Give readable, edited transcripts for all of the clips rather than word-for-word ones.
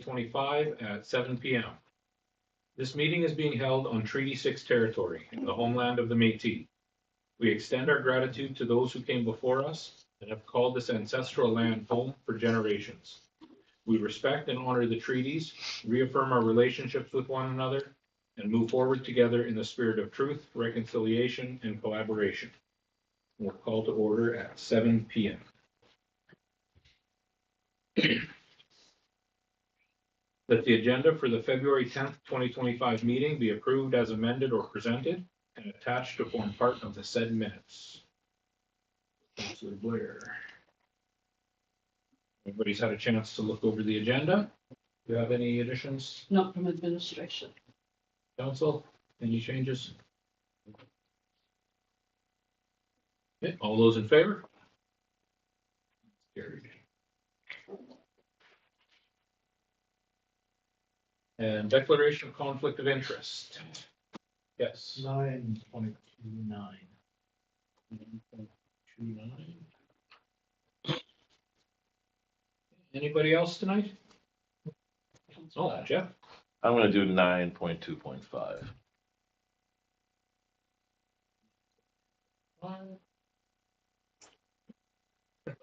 2025 at 7 p.m. This meeting is being held on Treaty 6 territory, the homeland of the Métis. We extend our gratitude to those who came before us and have called this ancestral land home for generations. We respect and honor the treaties, reaffirm our relationships with one another, and move forward together in the spirit of truth, reconciliation, and collaboration. We'll call to order at 7 p.m. That the agenda for the February 10th, 2025 meeting be approved as amended or presented and attached to form part of the said minutes. Councilor Blair. Everybody's had a chance to look over the agenda. Do you have any additions? Not from administration. Council, any changes? Okay, all those in favor? Carried. And declaration of conflict of interest. Yes. 9.29. 9.29. Anybody else tonight? Oh, Jeff. I'm going to do 9.2.5.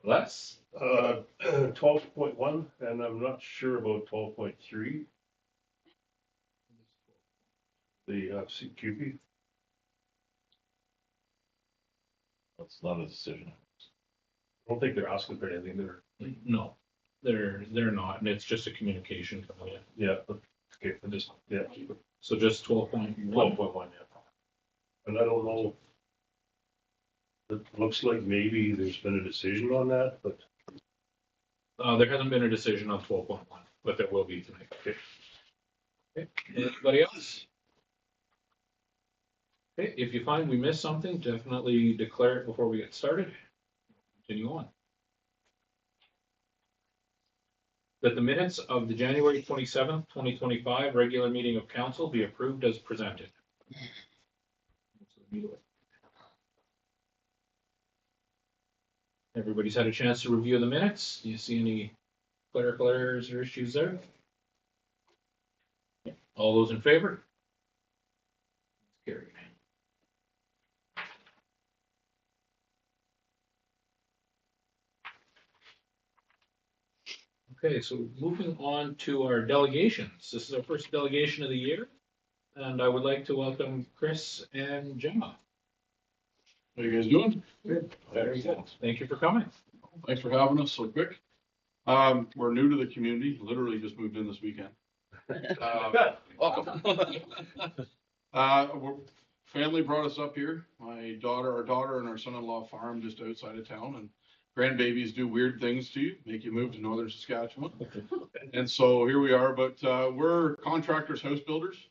Les? 12.1, and I'm not sure about 12.3. The CQP. That's not a decision. I don't think they're asking for anything there. No, they're not, and it's just a communication coming in. Yeah. Okay. Yeah. So just 12.1. 12.1. Yeah. And I don't know. It looks like maybe there's been a decision on that, but There hasn't been a decision on 12.1, but there will be tonight. Okay. Okay. Anybody else? Okay. If you find we missed something, definitely declare it before we get started. Continue on. That the minutes of the January 27th, 2025 regular meeting of council be approved as presented. Everybody's had a chance to review the minutes. Do you see any clerical errors or issues there? All those in favor? Carried. Okay, so moving on to our delegations. This is our first delegation of the year, and I would like to welcome Chris and Gemma. How you guys doing? Good. Very good. Thank you for coming. Thanks for having us so quick. We're new to the community, literally just moved in this weekend. Welcome. Family brought us up here. Our daughter and our son-in-law farm just outside of town, and grandbabies do weird things to you, make you move to northern Saskatchewan. And so here we are, but we're contractors, house builders.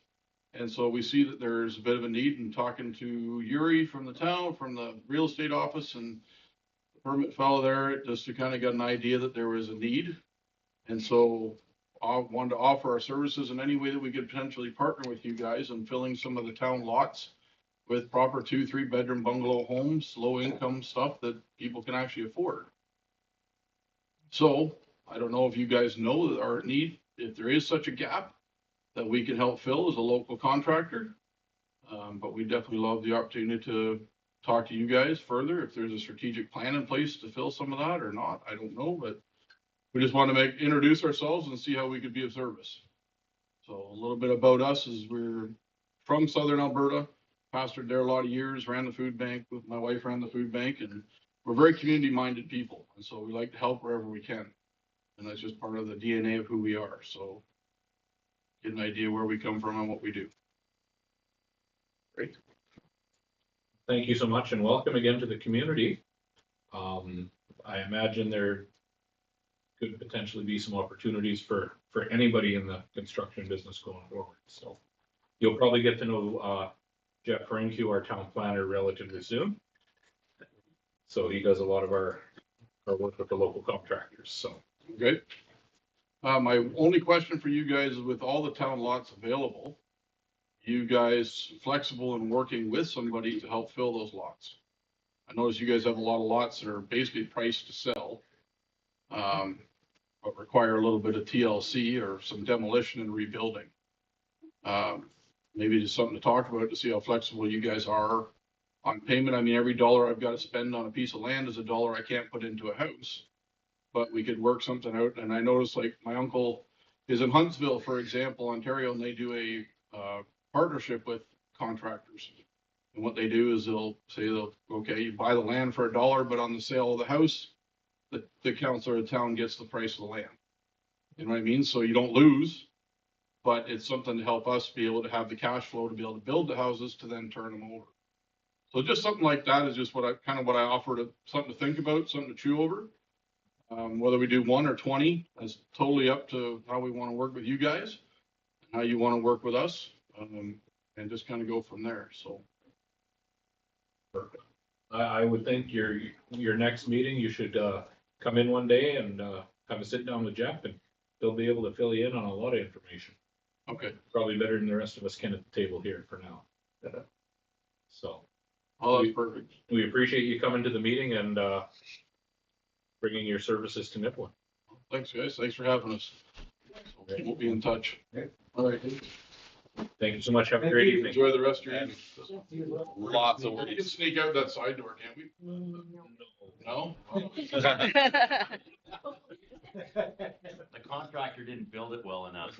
And so we see that there's a bit of a need in talking to Yuri from the town, from the real estate office and the permit fellow there, just to kind of get an idea that there was a need. And so I wanted to offer our services in any way that we could potentially partner with you guys in filling some of the town lots with proper 2-3 bedroom bungalow homes, low income stuff that people can actually afford. So I don't know if you guys know that our need, if there is such a gap that we can help fill as a local contractor. But we definitely love the opportunity to talk to you guys further if there's a strategic plan in place to fill some of that or not. I don't know, but we just want to introduce ourselves and see how we could be of service. So a little bit about us is we're from Southern Alberta, pastored there a lot of years, ran the food bank with my wife, ran the food bank, and we're very community minded people. And so we like to help wherever we can. And that's just part of the DNA of who we are. So get an idea where we come from and what we do. Great. Thank you so much and welcome again to the community. I imagine there could potentially be some opportunities for anybody in the construction business going forward. So you'll probably get to know Jeff Franke, our town planner, relatively soon. So he does a lot of our work with the local contractors. So Okay. My only question for you guys is, with all the town lots available, you guys flexible in working with somebody to help fill those lots? I notice you guys have a lot of lots that are basically priced to sell. but require a little bit of TLC or some demolition and rebuilding. Maybe just something to talk about to see how flexible you guys are on payment. I mean, every dollar I've got to spend on a piece of land is a dollar I can't put into a house. But we could work something out. And I noticed like my uncle is in Huntsville, for example, Ontario, and they do a partnership with contractors. And what they do is they'll say, okay, you buy the land for $1, but on the sale of the house, the council of town gets the price of the land. You know what I mean? So you don't lose, but it's something to help us be able to have the cash flow to be able to build the houses to then turn them over. So just something like that is just what I offer to something to think about, something to chew over. Whether we do 1 or 20, that's totally up to how we want to work with you guys, how you want to work with us, and just kind of go from there. So. I would think your next meeting, you should, come in one day and, have a sit down with Jeff, and they'll be able to fill you in on a lot of information. Okay. Probably better than the rest of us can at the table here for now. So. Oh, that's perfect. We appreciate you coming to the meeting and, bringing your services to Nipawin. Thanks, guys. Thanks for having us. We'll be in touch. All right. Thank you so much. Have a great evening. Enjoy the rest of your evening. Lots of We can ways. sneak out that side door, can't we? No? The contractor didn't build it well enough.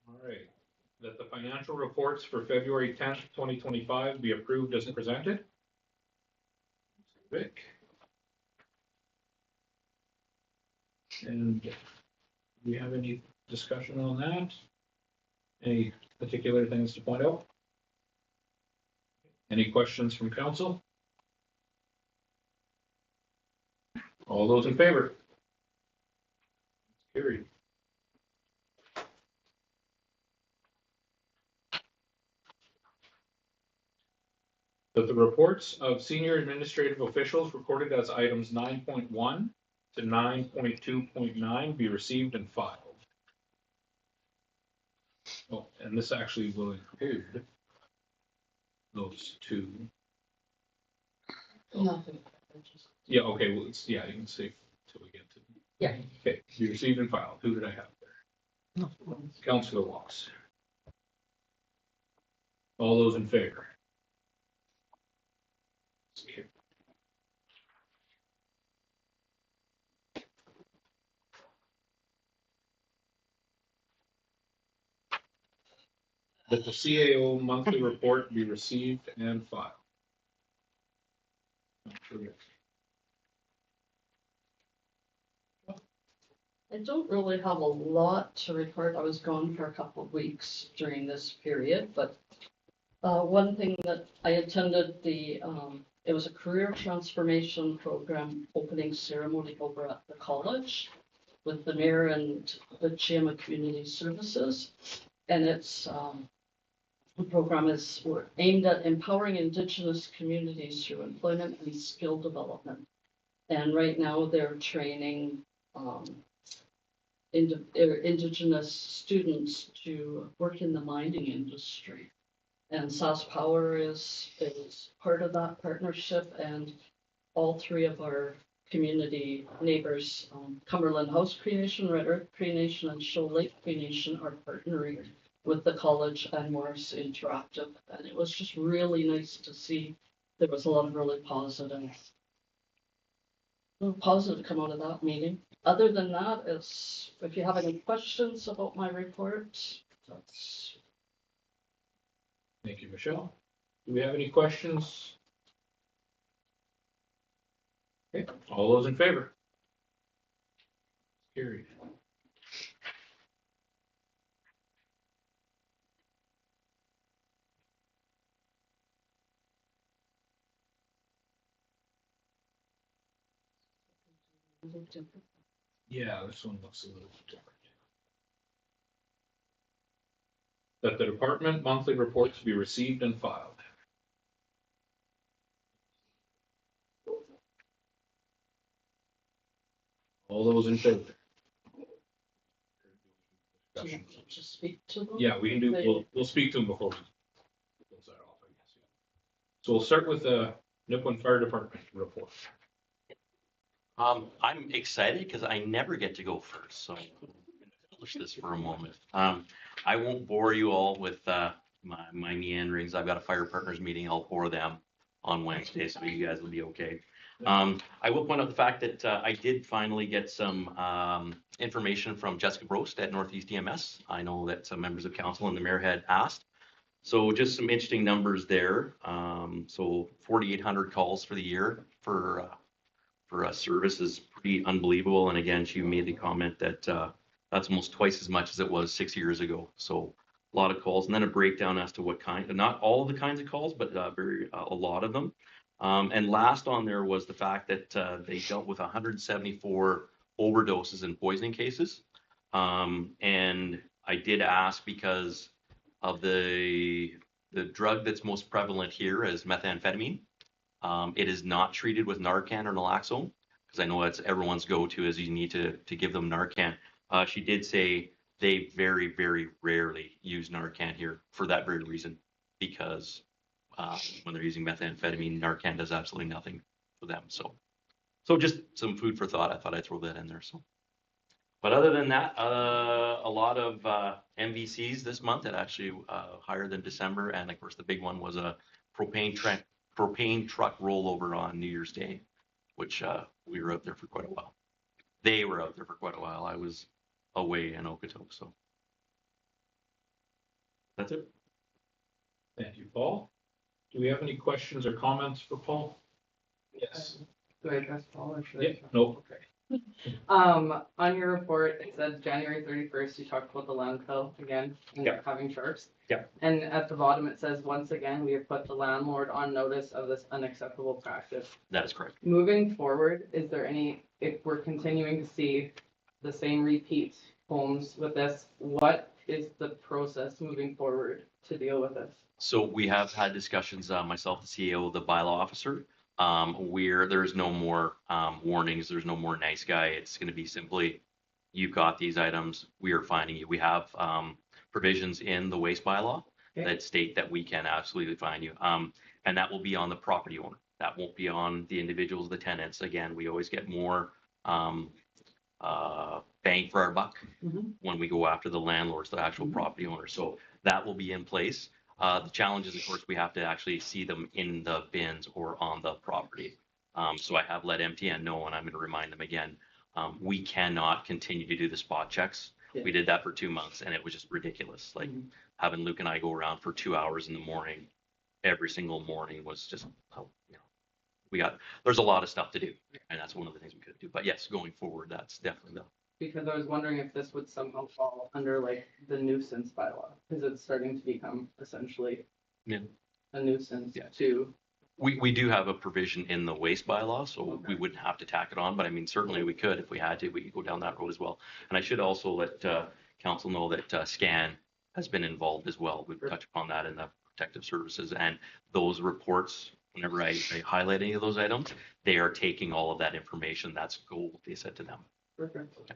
All right, that the financial reports for February 10th, 2025 be approved as presented. Vic. And do we have any discussion on that? Any particular things to point out? Any questions from council? All those in favor? Carried. That the reports of senior administrative officials recorded as items 9.1 to 9.2.9 be received and filed. Oh, and this actually will include those two. Nothing. Yeah, okay, well, it's, yeah, you can see till we get to. Yeah. Okay, you received and filed. Who did I have there? Councilor Walks. All those in favor? That the CAO monthly report be received and filed. I don't really have a lot to report. I was gone for a couple of weeks during this period, but one thing that I attended it was a career transformation program opening ceremony over at the college with the mayor and the GM Community Services. And it's, the program is aimed at empowering Indigenous communities through employment and skill development. And right now they're training Indigenous students to work in the mining industry. And SaskPower is part of that partnership, and all three of our community neighbors, Cumberland House Cree Nation, Red Earth Cree Nation, and Shoal Lake Cree Nation are partnering with the college and Morris Interactive. And it was just really nice to see. There was a lot of really positive come out of that meeting. Other than that, if you have any questions about my report, that's. Thank you, Michelle. Do we have any questions? Okay, all those in favor? Carried. Yeah, this one looks a little different. That the department monthly reports be received and filed. All those in favor? To speak to them. Yeah, we can do, we'll speak to them before we close that off, I guess. So we'll start with the Nipawin Fire Department report. I'm excited because I never get to go first, so I'm gonna publish this for a moment. I won't bore you all with my meanderings. I've got a fire partners meeting. I'll bore them on Wednesday, so you guys will be okay. I will point out the fact that I did finally get some information from Jessica Brost at Northeast EMS. I know that some members of council and the mayor had asked. So just some interesting numbers there. So 4,800 calls for the year for a service is pretty unbelievable. And again, she made the comment that that's almost twice as much as it was 6 years ago. So a lot of calls, and then a breakdown as to what kind, not all of the kinds of calls, but a lot of them. And last on there was the fact that they dealt with 174 overdoses and poisoning cases. And I did ask because of the drug that's most prevalent here is methamphetamine. It is not treated with Narcan or naloxone, because I know that's everyone's go-to is you need to give them Narcan. She did say they very, very rarely use Narcan here for that very reason, because when they're using methamphetamine, Narcan does absolutely nothing for them. So just some food for thought. I thought I'd throw that in there. So, but other than that, a lot of MVCs this month that actually higher than December, and of course the big one was a propane truck rollover on New Year's Day, which we were out there for quite a while. They were out there for quite a while. I was away in Okotoks, so that's it. Thank you, Paul. Do we have any questions or comments for Paul? Yes. Do I address Paul or should Yeah, I? no. On your report, it says January 31st, you talked about the landfill again and Yeah. having sharks. Yeah. And at the bottom, it says, once again, we have put the landlord on notice of this unacceptable practice. That is correct. Moving forward, is there any, if we're continuing to see the same repeat homes with this, what is the process moving forward to deal with this? So we have had discussions, myself, the CEO, the bylaw officer, where there's no more warnings, there's no more nice guy. It's going to be simply, you've got these items, we are finding you. We have provisions in the waste bylaw Okay. that state that we can absolutely fine you. And that will be on the property owner. That won't be on the individuals, the tenants. Again, we always get more bang for our buck Mhm. when we go after the landlords, the actual property owner. So that will be in place. The challenge is, of course, we have to actually see them in the bins or on the property. So I have let MTN know, and I'm going to remind them again, we cannot continue to do the spot checks. Yeah. We did that for 2 months, and it was just ridiculous. Like Mhm. having Luke and I go around for 2 hours in the morning, every single morning was just, there's a lot of stuff to do, and that's one of the things we could do. But yes, going forward, that's definitely Because I was wondering if this would somehow fall under like the nuisance bylaw, because it's starting to become essentially Yeah. a nuisance Yeah. to. We do have a provision in the waste bylaw, so we wouldn't have to tack it on, but I mean, certainly we could, if we had to, we could go down that road as well. And I should also let council know that SCAN has been involved as well. We've touched upon that in the protective services, and those reports, whenever I highlight any of those items, they are taking all of that information. That's gold, they said to them. Perfect.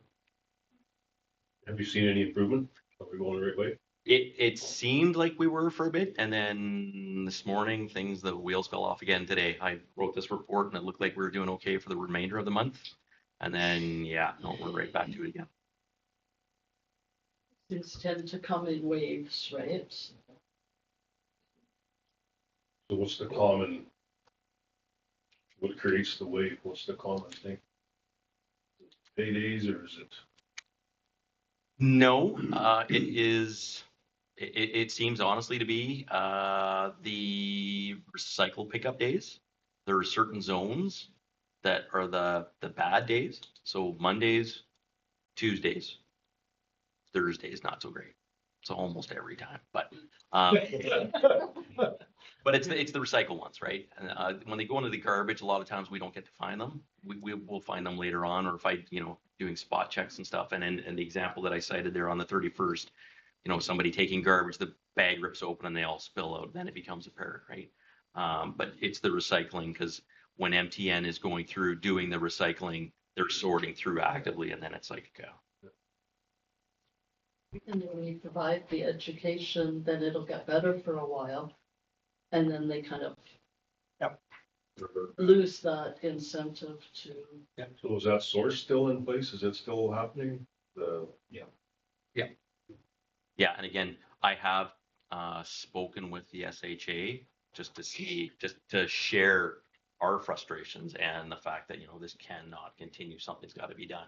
Have you seen any improvement? Are we going the right way? It seemed like we were for a bit, and then this morning, the wheels fell off again today. I wrote this report, and it looked like we were doing okay for the remainder of the month. And then, we're right back to it again. These tend to come in waves, right? So what's the common, what creates the wave? What's the common thing? Paydays, or is it? No, it is. It seems honestly to be the recycle pickup days. There are certain zones that are the bad days. So Mondays, Tuesdays, Thursdays, not so great. So almost every time, but but it's the recycle ones, right? And when they go into the garbage, a lot of times we don't get to find them. We will find them later on, or if I doing spot checks and stuff. And in the example that I cited there on the 31st, somebody taking garbage, the bag rips open and they all spill out. Then it becomes apparent, right? But it's the recycling, because when MTN is going through doing the recycling, they're sorting through actively, and then it's like, And when you provide the education, then it'll get better for a while. And then they kind of lose that incentive to, So is that source still in place? Is it still happening? The, Yeah, and again, I have spoken with the SHA just to see, just to share our frustrations and the fact that, this cannot continue. Something's got to be done.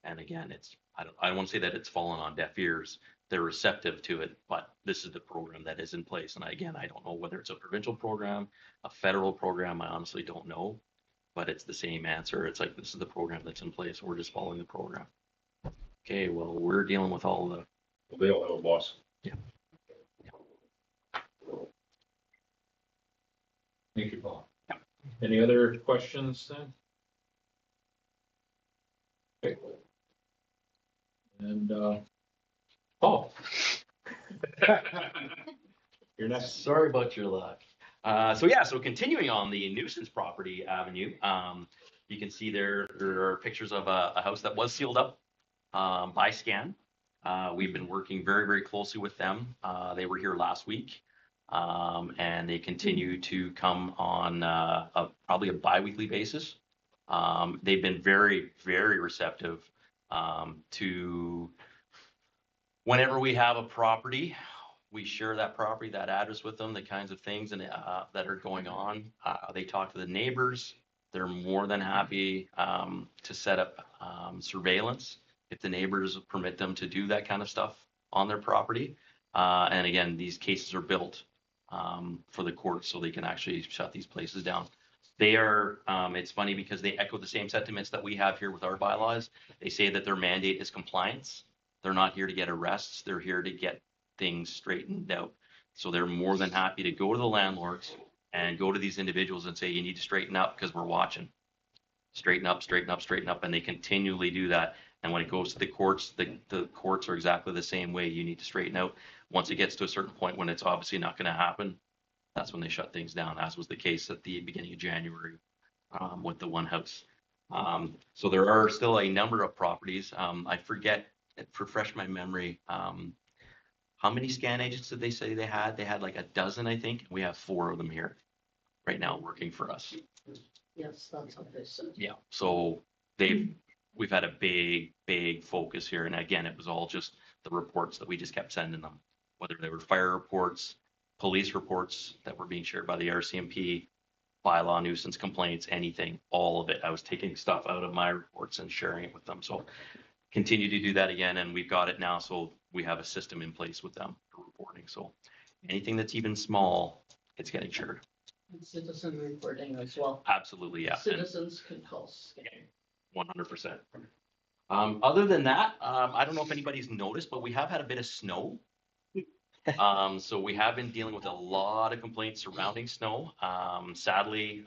And again, I don't want to say that it's fallen on deaf ears. They're receptive to it, but this is the program that is in place. And again, I don't know whether it's a provincial program, a federal program. I honestly don't know, but it's the same answer. It's like, this is the program that's in place. We're just following the program. Okay, well, we're dealing with all the they all have a boss. Thank you, Paul. Any other questions then? Okay. And, Paul. You're next. Sorry about your luck. So continuing on the nuisance property avenue, you can see there are pictures of a house that was sealed up by SCAN. We've been working very, very closely with them. They were here last week, and they continue to come on probably a bi-weekly basis. They've been very, very receptive to whenever we have a property, we share that property, that address with them, the kinds of things that are going on. They talk to the neighbors. They're more than happy to set up surveillance if the neighbors permit them to do that kind of stuff on their property. And again, these cases are built for the courts so they can actually shut these places down. They are, it's funny because they echo the same sentiments that we have here with our bylaws. They say that their mandate is compliance. They're not here to get arrests. They're here to get things straightened out. So they're more than happy to go to the landlords and go to these individuals and say, you need to straighten up because we're watching. Straighten up, straighten up, straighten up. And they continually do that. And when it goes to the courts, the courts are exactly the same way. You need to straighten out. Once it gets to a certain point when it's obviously not going to happen, that's when they shut things down, as was the case at the beginning of January with the one house. So there are still a number of properties. I forget, refresh my memory, how many SCAN agents did they say they had? They had like a dozen, I think. We have 4 of them here right now working for us. yes, that's what they said. Yeah, so we've had a big focus here. And again, it was all just the reports that we just kept sending them, whether they were fire reports, police reports that were being shared by the RCMP, bylaw nuisance complaints, anything, all of it. I was taking stuff out of my reports and sharing it with them. So continue to do that again. And we've got it now. So we have a system in place with them for reporting. So anything that's even small, it's getting shared. And citizen reporting as well. Absolutely, yeah. Citizens can call SCAN. 100%. Other than that, I don't know if anybody's noticed, but we have had a bit of snow. So we have been dealing with a lot of complaints surrounding snow. Sadly,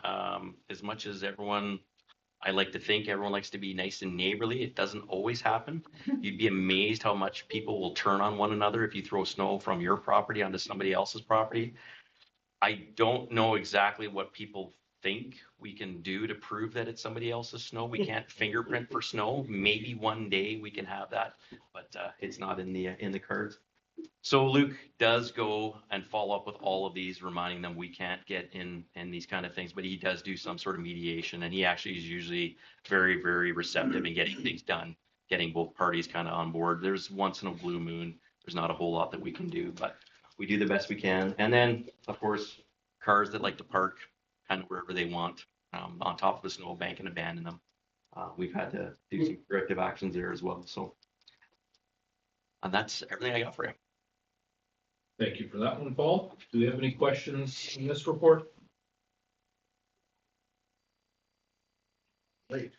as much as I like to think everyone likes to be nice and neighborly, it doesn't always happen. You'd be amazed how much people will turn on one another if you throw snow from your property onto somebody else's property. I don't know exactly what people think we can do to prove that it's somebody else's snow. We can't fingerprint for snow. Maybe one day we can have that, but it's not in the cards. So Luke does go and follow up with all of these, reminding them we can't get in these kind of things, but he does do some sort of mediation, and he actually is usually very, very receptive in getting things done, getting both parties kind of on board. There's once in a blue moon, there's not a whole lot that we can do, but we do the best we can. And then, of course, cars that like to park kind of wherever they want on top of the snowbank and abandon them. We've had to do some corrective actions there as well. So, and that's everything I got for you. Thank you for that one, Paul. Do we have any questions in this report? Great.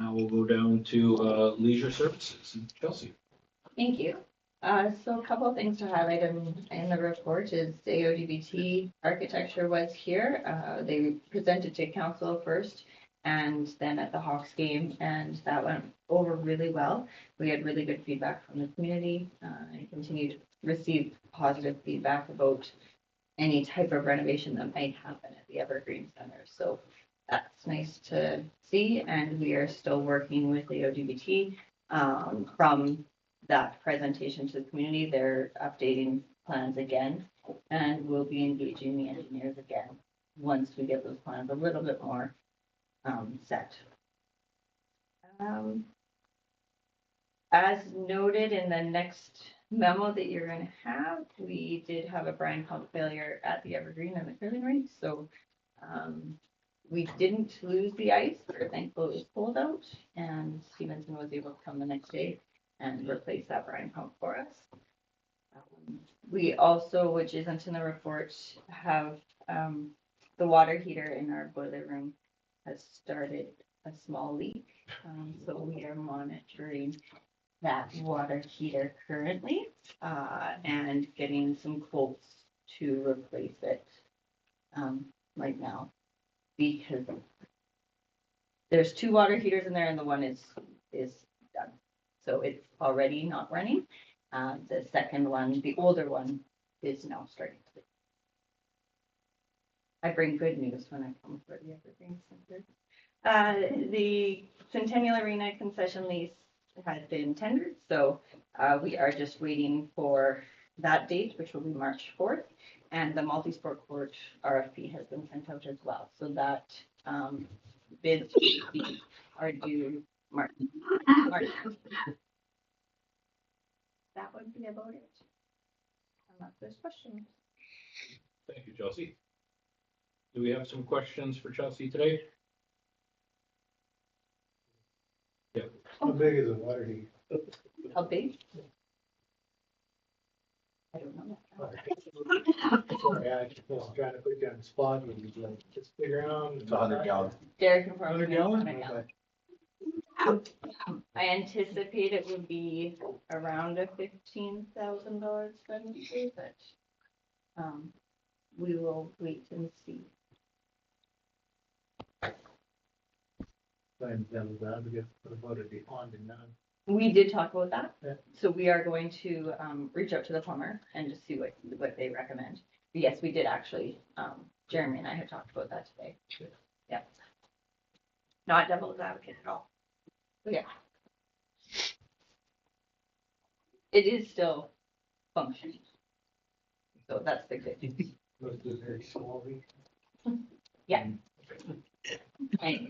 Now we'll go down to leisure services. Chelsea. Thank you. So a couple of things to highlight in the report is the AODBT architecture was here. They presented to council first and then at the Hawks game, and that went over really well. We had really good feedback from the community. I continued to receive positive feedback about any type of renovation that might happen at the Evergreen Center. So that's nice to see, and we are still working with the AODBT from that presentation to the community. They're updating plans again, and we'll be engaging the engineers again once we get those plans a little bit more, set. As noted in the next memo that you're gonna have, we did have a brine pump failure at the Evergreen and the curling rink, so we didn't lose the ice, we're thankful it was cold out, and Stevenson was able to come the next day and replace that brine pump for us. We also, which isn't in the report, have the water heater in our boiler room has started a small leak, so we are monitoring that water heater currently, and getting some quotes to replace it, right now. Because there's 2 water heaters in there and the one is done. So it's already not running. The second one, the older one, is now starting to leak. I bring good news when I come for the Evergreen Center. The Centennial Arena concession lease has been tendered, so we are just waiting for that date, which will be March 4th, and the multi-sport court RFP has been sent out as well, so that bids are due March. That would be about it. Unless there's questions. Thank you, Chelsea. Do we have some questions for Chelsea today? Yeah. How big is a water heater? How big? I don't know. Sorry, I was trying to put you on the spot, when you like, just figure out. It's 100 gallons. Derek confirmed. 100 gallon? 100 gallon. I anticipate it would be around a $15,000 expenditure, but we will wait and see. I'm done with that, because what about it be on and on? We did talk about that, Yeah. so we are going to reach out to the plumber and just see what they recommend. But yes, we did actually, Jeremy and I had talked about that today. Yeah. Not devil's advocate at all. But yeah. It is still functioning. So that's the good news. Most of it very small leak. Yeah. Right.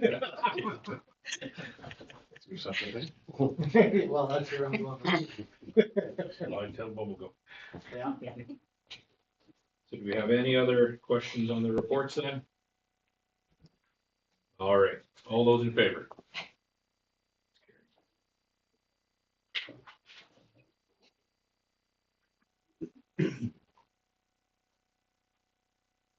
Well, that's where I'm going. 9-10 bubble gum. Yeah. So do we have any other questions on the reports then? All right, all those in favor?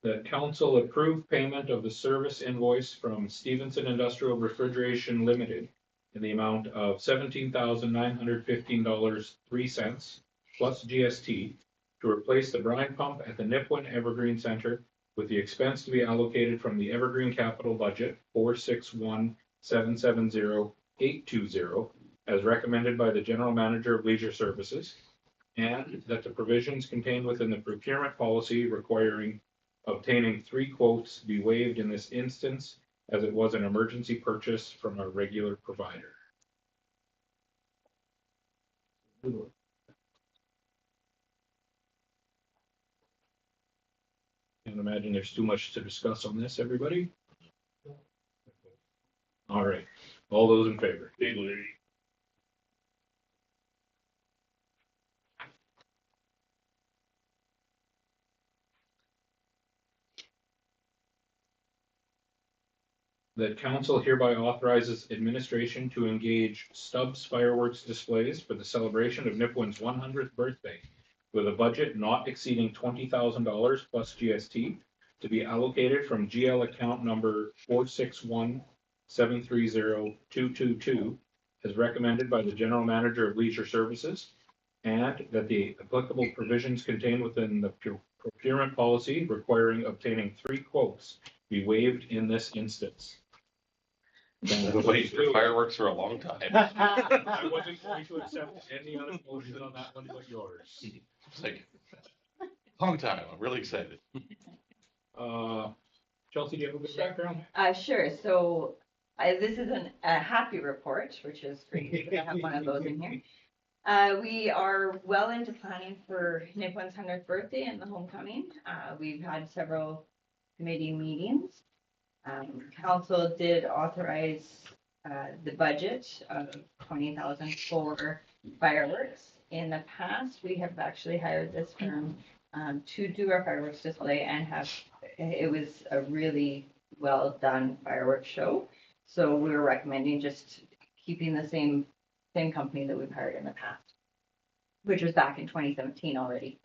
That council approve payment of the service invoice from Stevenson Industrial Refrigeration Limited in the amount of $17,915.03 plus GST to replace the brine pump at the Nipawin Evergreen Center with the expense to be allocated from the Evergreen Capital Budget 461770820 as recommended by the General Manager of Leisure Services, and that the provisions contained within the procurement policy requiring obtaining 3 quotes be waived in this instance, as it was an emergency purchase from a regular provider. Can't imagine there's too much to discuss on this, everybody. All right, all those in favor? That council hereby authorizes administration to engage Stubbs fireworks displays for the celebration of Nipawin's 100th birthday with a budget not exceeding $20,000 plus GST to be allocated from GL account number 461730222 as recommended by the General Manager of Leisure Services, and that the applicable provisions contained within the procurement policy requiring obtaining 3 quotes be waived in this instance. Wait for fireworks for a long time. I wasn't going to accept any other motion on that one but yours. It's like, long time. I'm really excited. Chelsea, do you have a good Sure. background? Sure, so this is a happy report, which is great, because I have one of those in here. We are well into planning for Nipawin's 100th birthday and the homecoming. We've had several committee meetings. Council did authorize the budget of 20,000 for fireworks. In the past, we have actually hired this firm to do our fireworks display and it was a really well done fireworks show. So we were recommending just keeping the same company that we've hired in the past, which was back in 2017 already,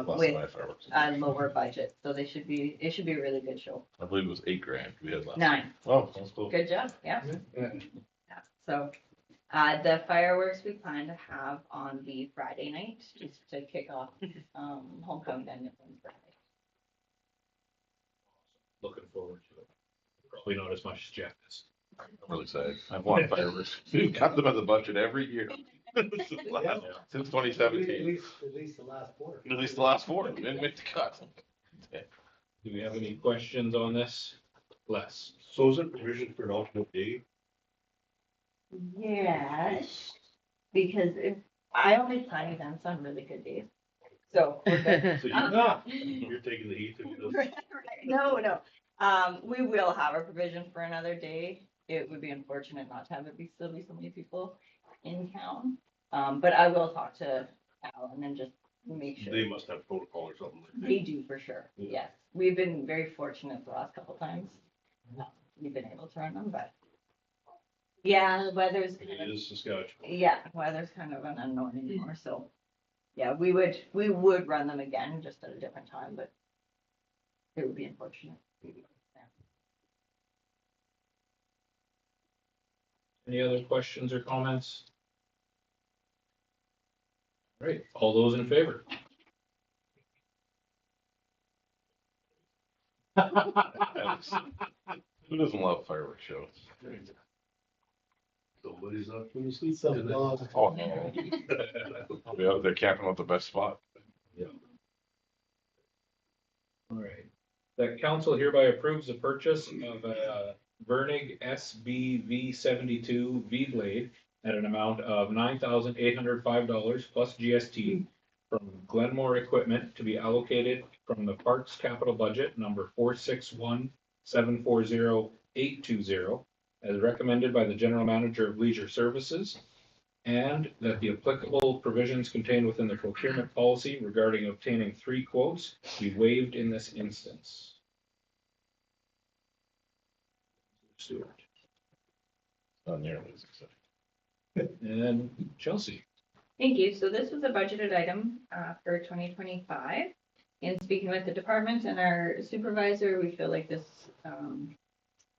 with a lower budget. So it should be a really good show. I believe it was $8,000 we had last. 9. Oh, that's cool. Good job. Yeah. Yeah. So, the fireworks we plan to have on the Friday night just to kick off, homecoming and Niplin's birthday. Looking forward to it. Probably not as much as Jeff is. I'm really excited. I've wanted fireworks. We've got them as a budget every year. Since 2017. At least the last 4. At least the last 4. We didn't make the cut. Do we have any questions on this? Les? So is it provision for an alternate day? Yes, because I only plan events on really good days. So we're good. So you're taking the heat to do this? No. We will have a provision for another day. It would be unfortunate not to have it still be so many people in town. But I will talk to Alan and just make sure. They must have protocol or something. They do for sure. Yeah. Yes. We've been very fortunate the last couple times. We've been able to run them, but yeah, weather's kind It of, is Saskatchewan. yeah, weather's kind of an unknown anymore. So yeah, we would run them again just at a different time, but it would be unfortunate. Any other questions or comments? All right, all those in favor? Who doesn't love fireworks shows? Somebody's up when you sleep. Some dogs. Oh, no. I'll be out there camping out the best spot. All right. That council hereby approves the purchase of a Vernig SBV 72 V-Blade at an amount of $9,805 plus GST from Glenmore Equipment to be allocated from the Parks Capital Budget number 461740820 as recommended by the General Manager of Leisure Services, and that the applicable provisions contained within the procurement policy regarding obtaining 3 quotes be waived in this instance. Stewart. Not nearly as exciting. And Chelsea. Thank you. So this was a budgeted item for 2025. In speaking with the department and our supervisor, we feel like this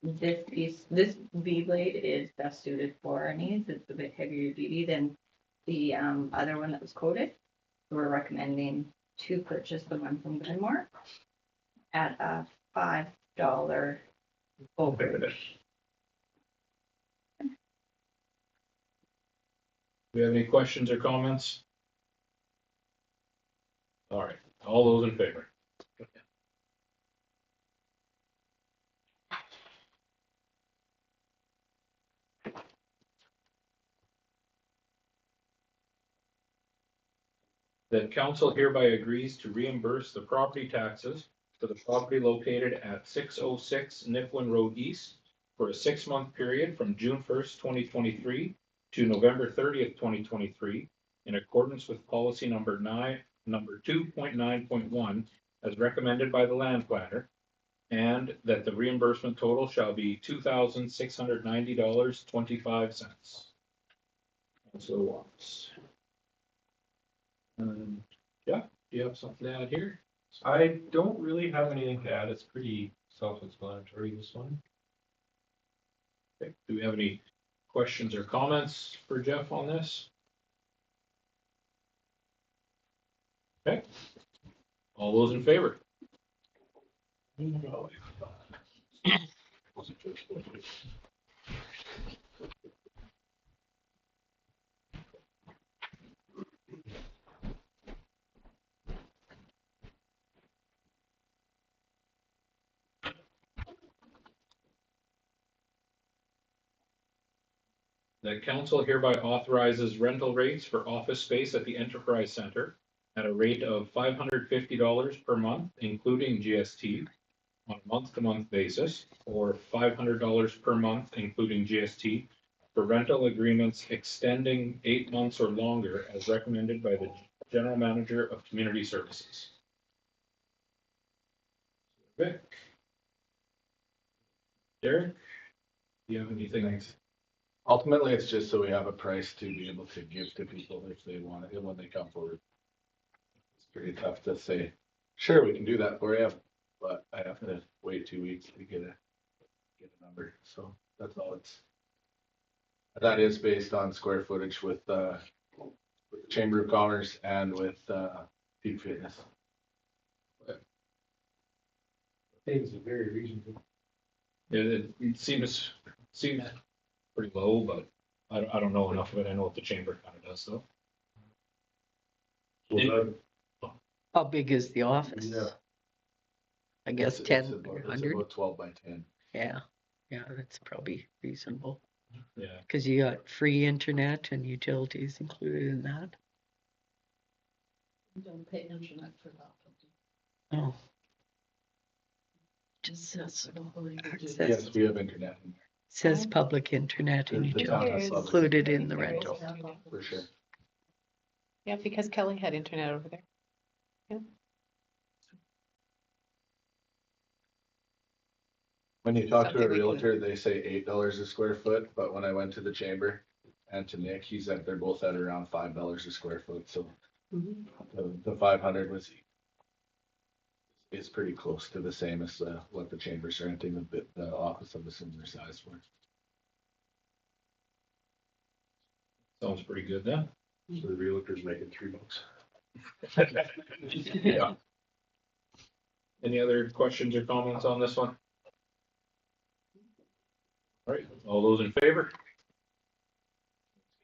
V-Blade is best suited for our needs. It's a bit heavier duty than the other one that was quoted. We're recommending to purchase the one from Glenmore at a $5 overage. Do we have any questions or comments? All right, all those in favor? That council hereby agrees to reimburse the property taxes for the property located at 606 Nipwin Road East for a 6-month period from June 1st, 2023 to November 30th, 2023, in accordance with policy number 2.9.1 as recommended by the land planner, and that the reimbursement total shall be $2,690.25. Councilor Watts. Yeah, do you have something to add here? I don't really have anything to add. It's pretty self-explanatory, this one. Okay. Do we have any questions or comments for Jeff on this? Okay. All those in favor? That council hereby authorizes rental rates for office space at the Enterprise Center at a rate of $550 per month, including GST, on a month-to-month basis or $500 per month, including GST, for rental agreements extending 8 months or longer as recommended by the General Manager of Community Services. Vic? Derek? Do you have anything? Ultimately, it's just so we have a price to be able to give to people if they want it, when they come forward. It's pretty tough to say, sure, we can do that for you, but I have to wait 2 weeks to get a number, so that's all it's. That is based on square footage with the Chamber of Commerce and with Peak Fitness. Things are very reasonable. It seems pretty low, but I don't know enough of it. I know what the chamber kind of does, though. So that, How big is the office? Yeah. I guess It's 10 about- or it's 100. about 12 by 10. Yeah, that's probably reasonable. Yeah. Because you got free internet and utilities included in that. You don't pay internet for that. Oh. Just says Yes, access, we have internet in there, says public internet and The town has utilities public included in the rental. for sure. Yeah, because Kelly had internet over there. When you talk to Something a we can- realtor, they say $8 a square foot, but when I went to the chamber and to Nick, he said they're both at around $5 a square foot, so the 500 is pretty close to the same as what the chamber's renting the office of a similar size for. Sounds pretty good then. so the realtor's making $3. Yeah. Any other questions or comments on this one? All right, all those in favor?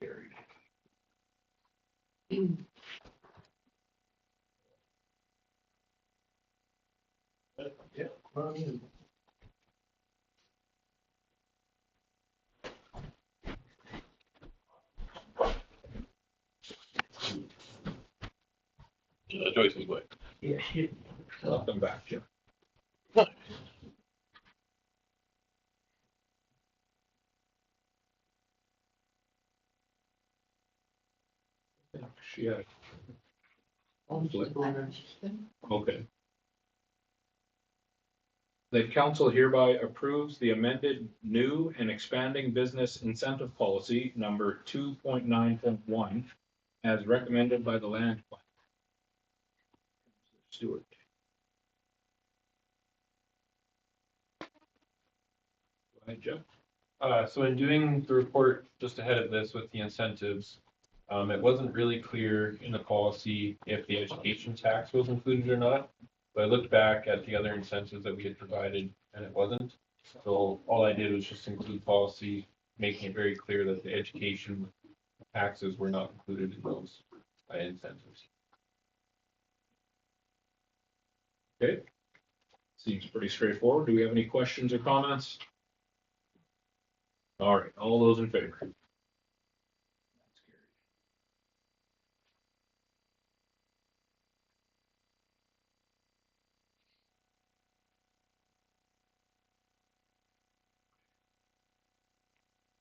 Carried. Yeah. Joyce is what? Yeah. Welcome back, Jim. She had. Okay. The council hereby approves the amended new and expanding business incentive policy number 2.9.1 as recommended by the land plan. Stewart. Go ahead, Jeff. So in doing the report just ahead of this with the incentives, it wasn't really clear in the policy if the education tax was included or not. But I looked back at the other incentives that we had provided and it wasn't. So all I did was just include policy, making it very clear that the education taxes were not included in those incentives. Okay. Seems pretty straightforward. Do we have any questions or comments? All right, all those in favor?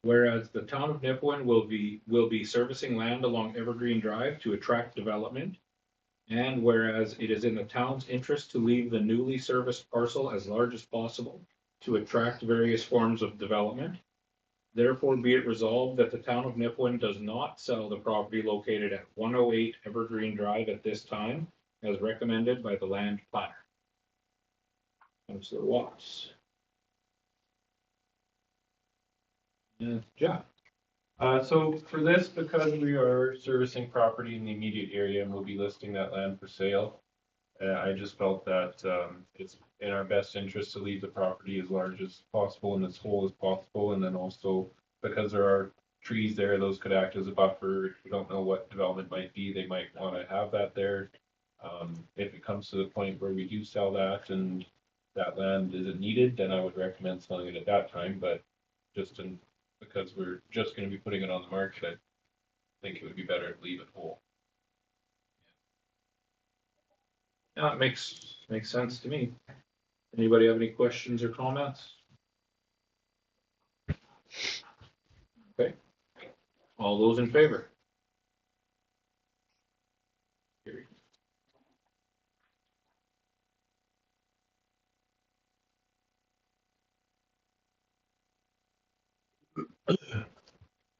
Whereas the town of Nipawin will be servicing land along Evergreen Drive to attract development. And whereas it is in the town's interest to leave the newly serviced parcel as large as possible to attract various forms of development. Therefore be it resolved that the town of Nipawin does not sell the property located at 108 Evergreen Drive at this time, as recommended by the land planner. Councilor Watts. Jeff. So for this, because we are servicing property in the immediate area and we'll be listing that land for sale, I just felt that it's in our best interest to leave the property as large as possible and as whole as possible. And then also because there are trees there, those could act as a buffer. We don't know what development might be. They might want to have that there. If it comes to the point where we do sell that and that land isn't needed, then I would recommend selling it at that time. But just because we're just going to be putting it on the market, I think it would be better to leave it whole. Yeah, it makes sense to me. Anybody have any questions or comments? Okay. All those in favor? Carried.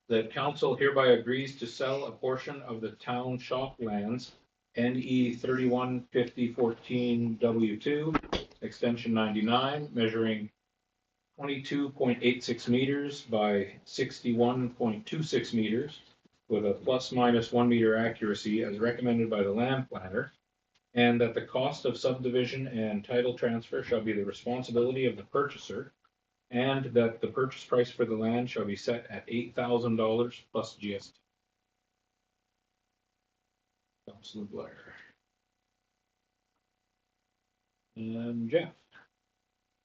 That council hereby agrees to sell a portion of the town shop lands NE 315014 W2, extension 99, measuring 22.86 meters by 61.26 meters, with a plus minus 1 meter accuracy as recommended by the land planner, and that the cost of subdivision and title transfer shall be the responsibility of the purchaser, and that the purchase price for the land shall be set at $8,000 plus GST. Councilor Blair. And Jeff.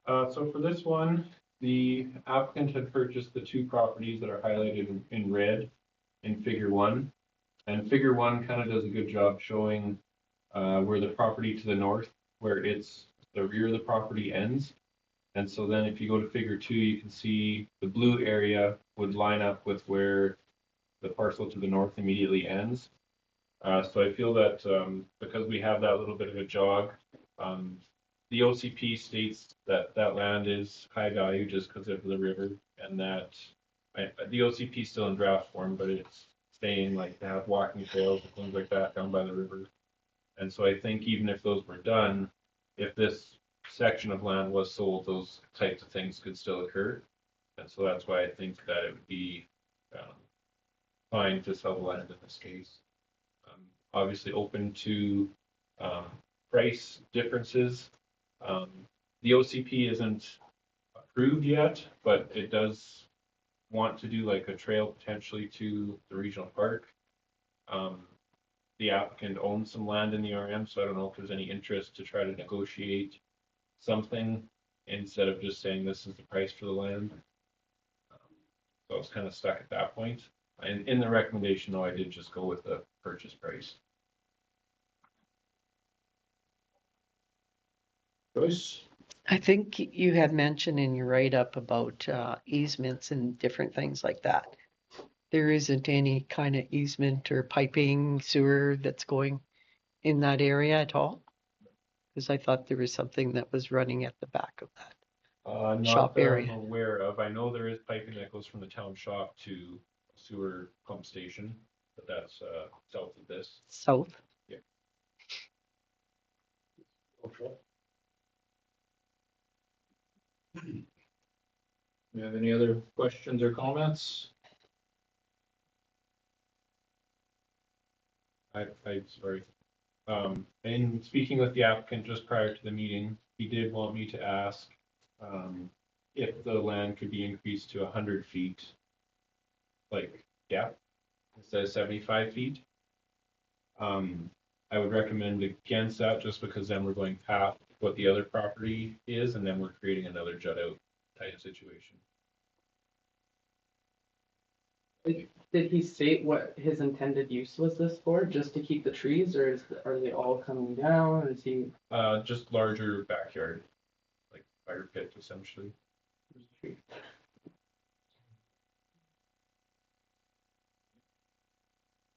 So for this one, the applicant had purchased the two properties that are highlighted in red in figure 1. And figure 1 kind of does a good job showing where the property to the north, where it's the rear of the property ends. And so then if you go to figure 2, you can see the blue area would line up with where the parcel to the north immediately ends. So I feel that because we have that little bit of a jog, the OCP states that that land is high value just because of the river, and that the OCP is still in draft form, but it's staying like to have walking trails and things like that down by the river. And so I think even if those were done, if this section of land was sold, those types of things could still occur. And so that's why I think that it would be fine to sell the land in this case. Obviously open to price differences. The OCP isn't approved yet, but it does want to do like a trail potentially to the regional park. The applicant owns some land in the RM, so I don't know if there's any interest to try to negotiate something instead of just saying this is the price for the land. So I was kind of stuck at that point. And in the recommendation, though, I did just go with the purchase price. Joyce? I think you had mentioned in your write-up about easements and different things like that. There isn't any kind of easement or piping sewer that's going in that area at all? Because I thought there was something that was running at the back of that. Not Shop that area. I'm aware of. I know there is piping that goes from the town shop to a sewer pump station, but that's south of this. South? Yeah. Okay. You have any other questions or comments? Sorry. In speaking with the applicant just prior to the meeting, he did want me to ask if the land could be increased to 100 feet, like depth, instead of 75 feet. I would recommend against that just because then we're going past what the other property is, and then we're creating another jut out type of situation. Did he state what his intended use was this for, just to keep the trees, or are they all coming down, or is he? Just larger backyard, like fire pit essentially.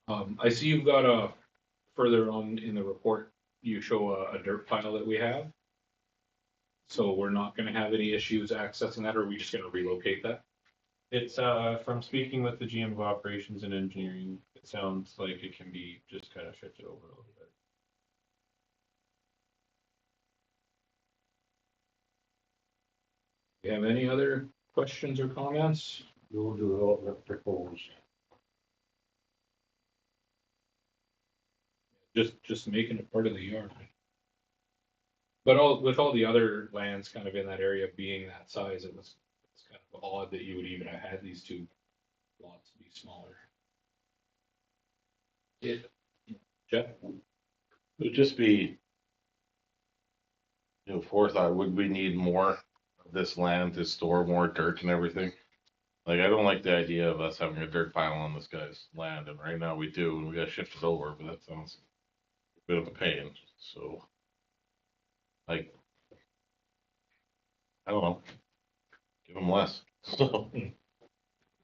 I see you've got a, further on in the report, you show a dirt pile that we have. So we're not gonna have any issues accessing that, or are we just gonna relocate that? It's from speaking with the GM of operations and engineering, it sounds like it can be just kind of shifted over a little bit. Do you have any other questions or comments? No development proposed. Just making it part of the yard. But with all the other lands kind of in that area being that size, it's kind of odd that you would even have had these two lots be smaller. Jeff? It would just be, forethought, would we need more of this land to store more dirt and everything? Like, I don't like the idea of us having a dirt pile on this guy's land, and right now we do, and we gotta shift it over, but that sounds a bit of a pain, so. Like, I don't know. Give them less.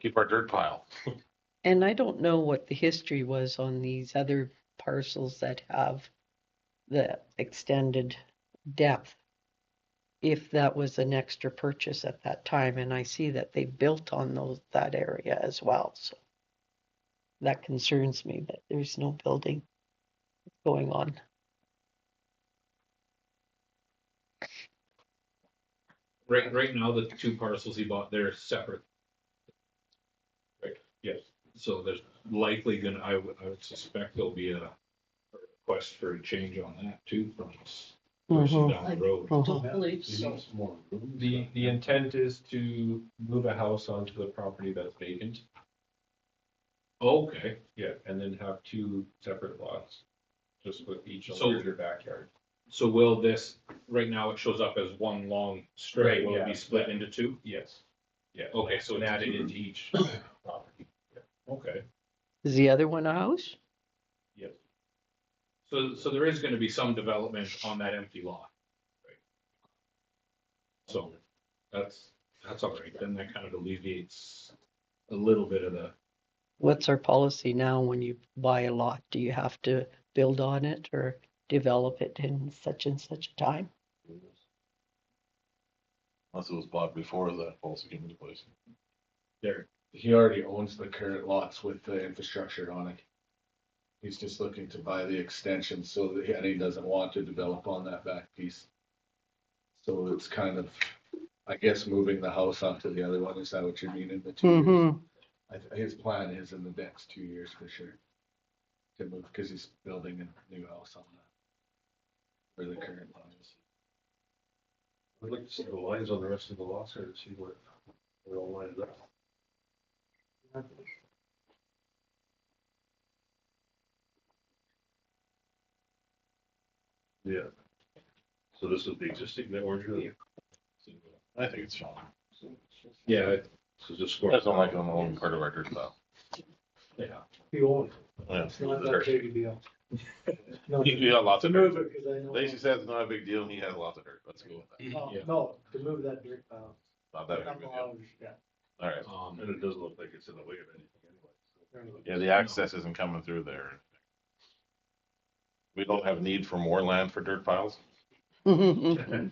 Keep our dirt pile. And I don't know what the history was on these other parcels that have the extended depth. If that was an extra purchase at that time, and I see that they built on that area as well, so. That concerns me that there's no building going on. Right now, the two parcels he bought, they're separate. Yes. So there's likely gonna, I would suspect there'll be a request for a change on that too from this person Mhm. down the road. Don't believe You so. need some more room. The intent is to move a house onto the property that's vacant. Okay, Yeah, and then have two separate lots, just with each a So- larger backyard. so will this, right now it shows up as one long strip, Right, will it yeah. be split into two? Yes. Yeah. Okay, so And it's added two. into each property. Okay, Is the other one a house? Yes. so there is gonna be some development on that empty lot. Right. So that's all right, then that kind of alleviates a little bit of the, What's our policy now when you buy a lot? Do you have to build on it or develop it in such and such a time? Unless it was bought before that policy came into place. there, He already owns the current lots with the infrastructure on it. He's just looking to buy the extension so that, and he doesn't want to develop on that back piece. So it's kind of, I guess, moving the house onto the other one. Is that what you mean in the 2 years? Mm-hmm. His plan is in the next 2 years for sure. To move, because he's building a new house on that. Where the current one is. I'd like to see the lines on the rest of the lots here to see what it all lines up. Yeah. So this is the existing that we're doing. I think it's fine. yeah, So just. I just don't like them owning part of our dirt pile. yeah. You own it. Yeah. It's not that big a deal. No, You got lots to of move dirt. it, because I know. Lacy says it's not a big deal and he has lots of dirt. Let's go with that. Oh, Yeah. no, to move that dirt pile. Not that big of a Couple deal. hours, yeah. All right. And it doesn't look like it's in the way of anything anyway. Yeah, the access isn't coming through there. We don't have need for more land for dirt piles. There's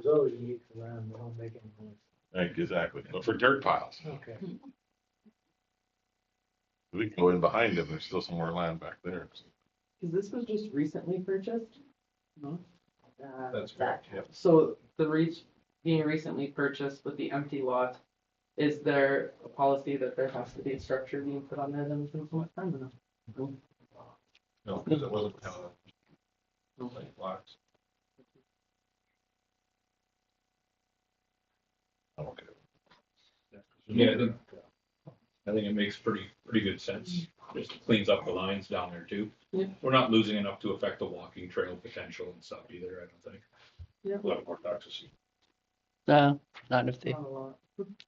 always a need for land, they don't make any noise. Right, exactly. But for dirt piles, Okay. we can go in behind them. There's still some more land back there. Cause this was just recently purchased? No? That's correct, yeah. So being recently purchased with the empty lot, is there a policy that there has to be a structure being put on there that was in so much time enough? No, because it wasn't, like lots. Okay. Yeah, I think it makes pretty good sense. Just cleans up the lines down there too. Yeah. We're not losing enough to affect the walking trail potential and stuff either, I don't think. A lot more toxicity. Not if they Not a lot.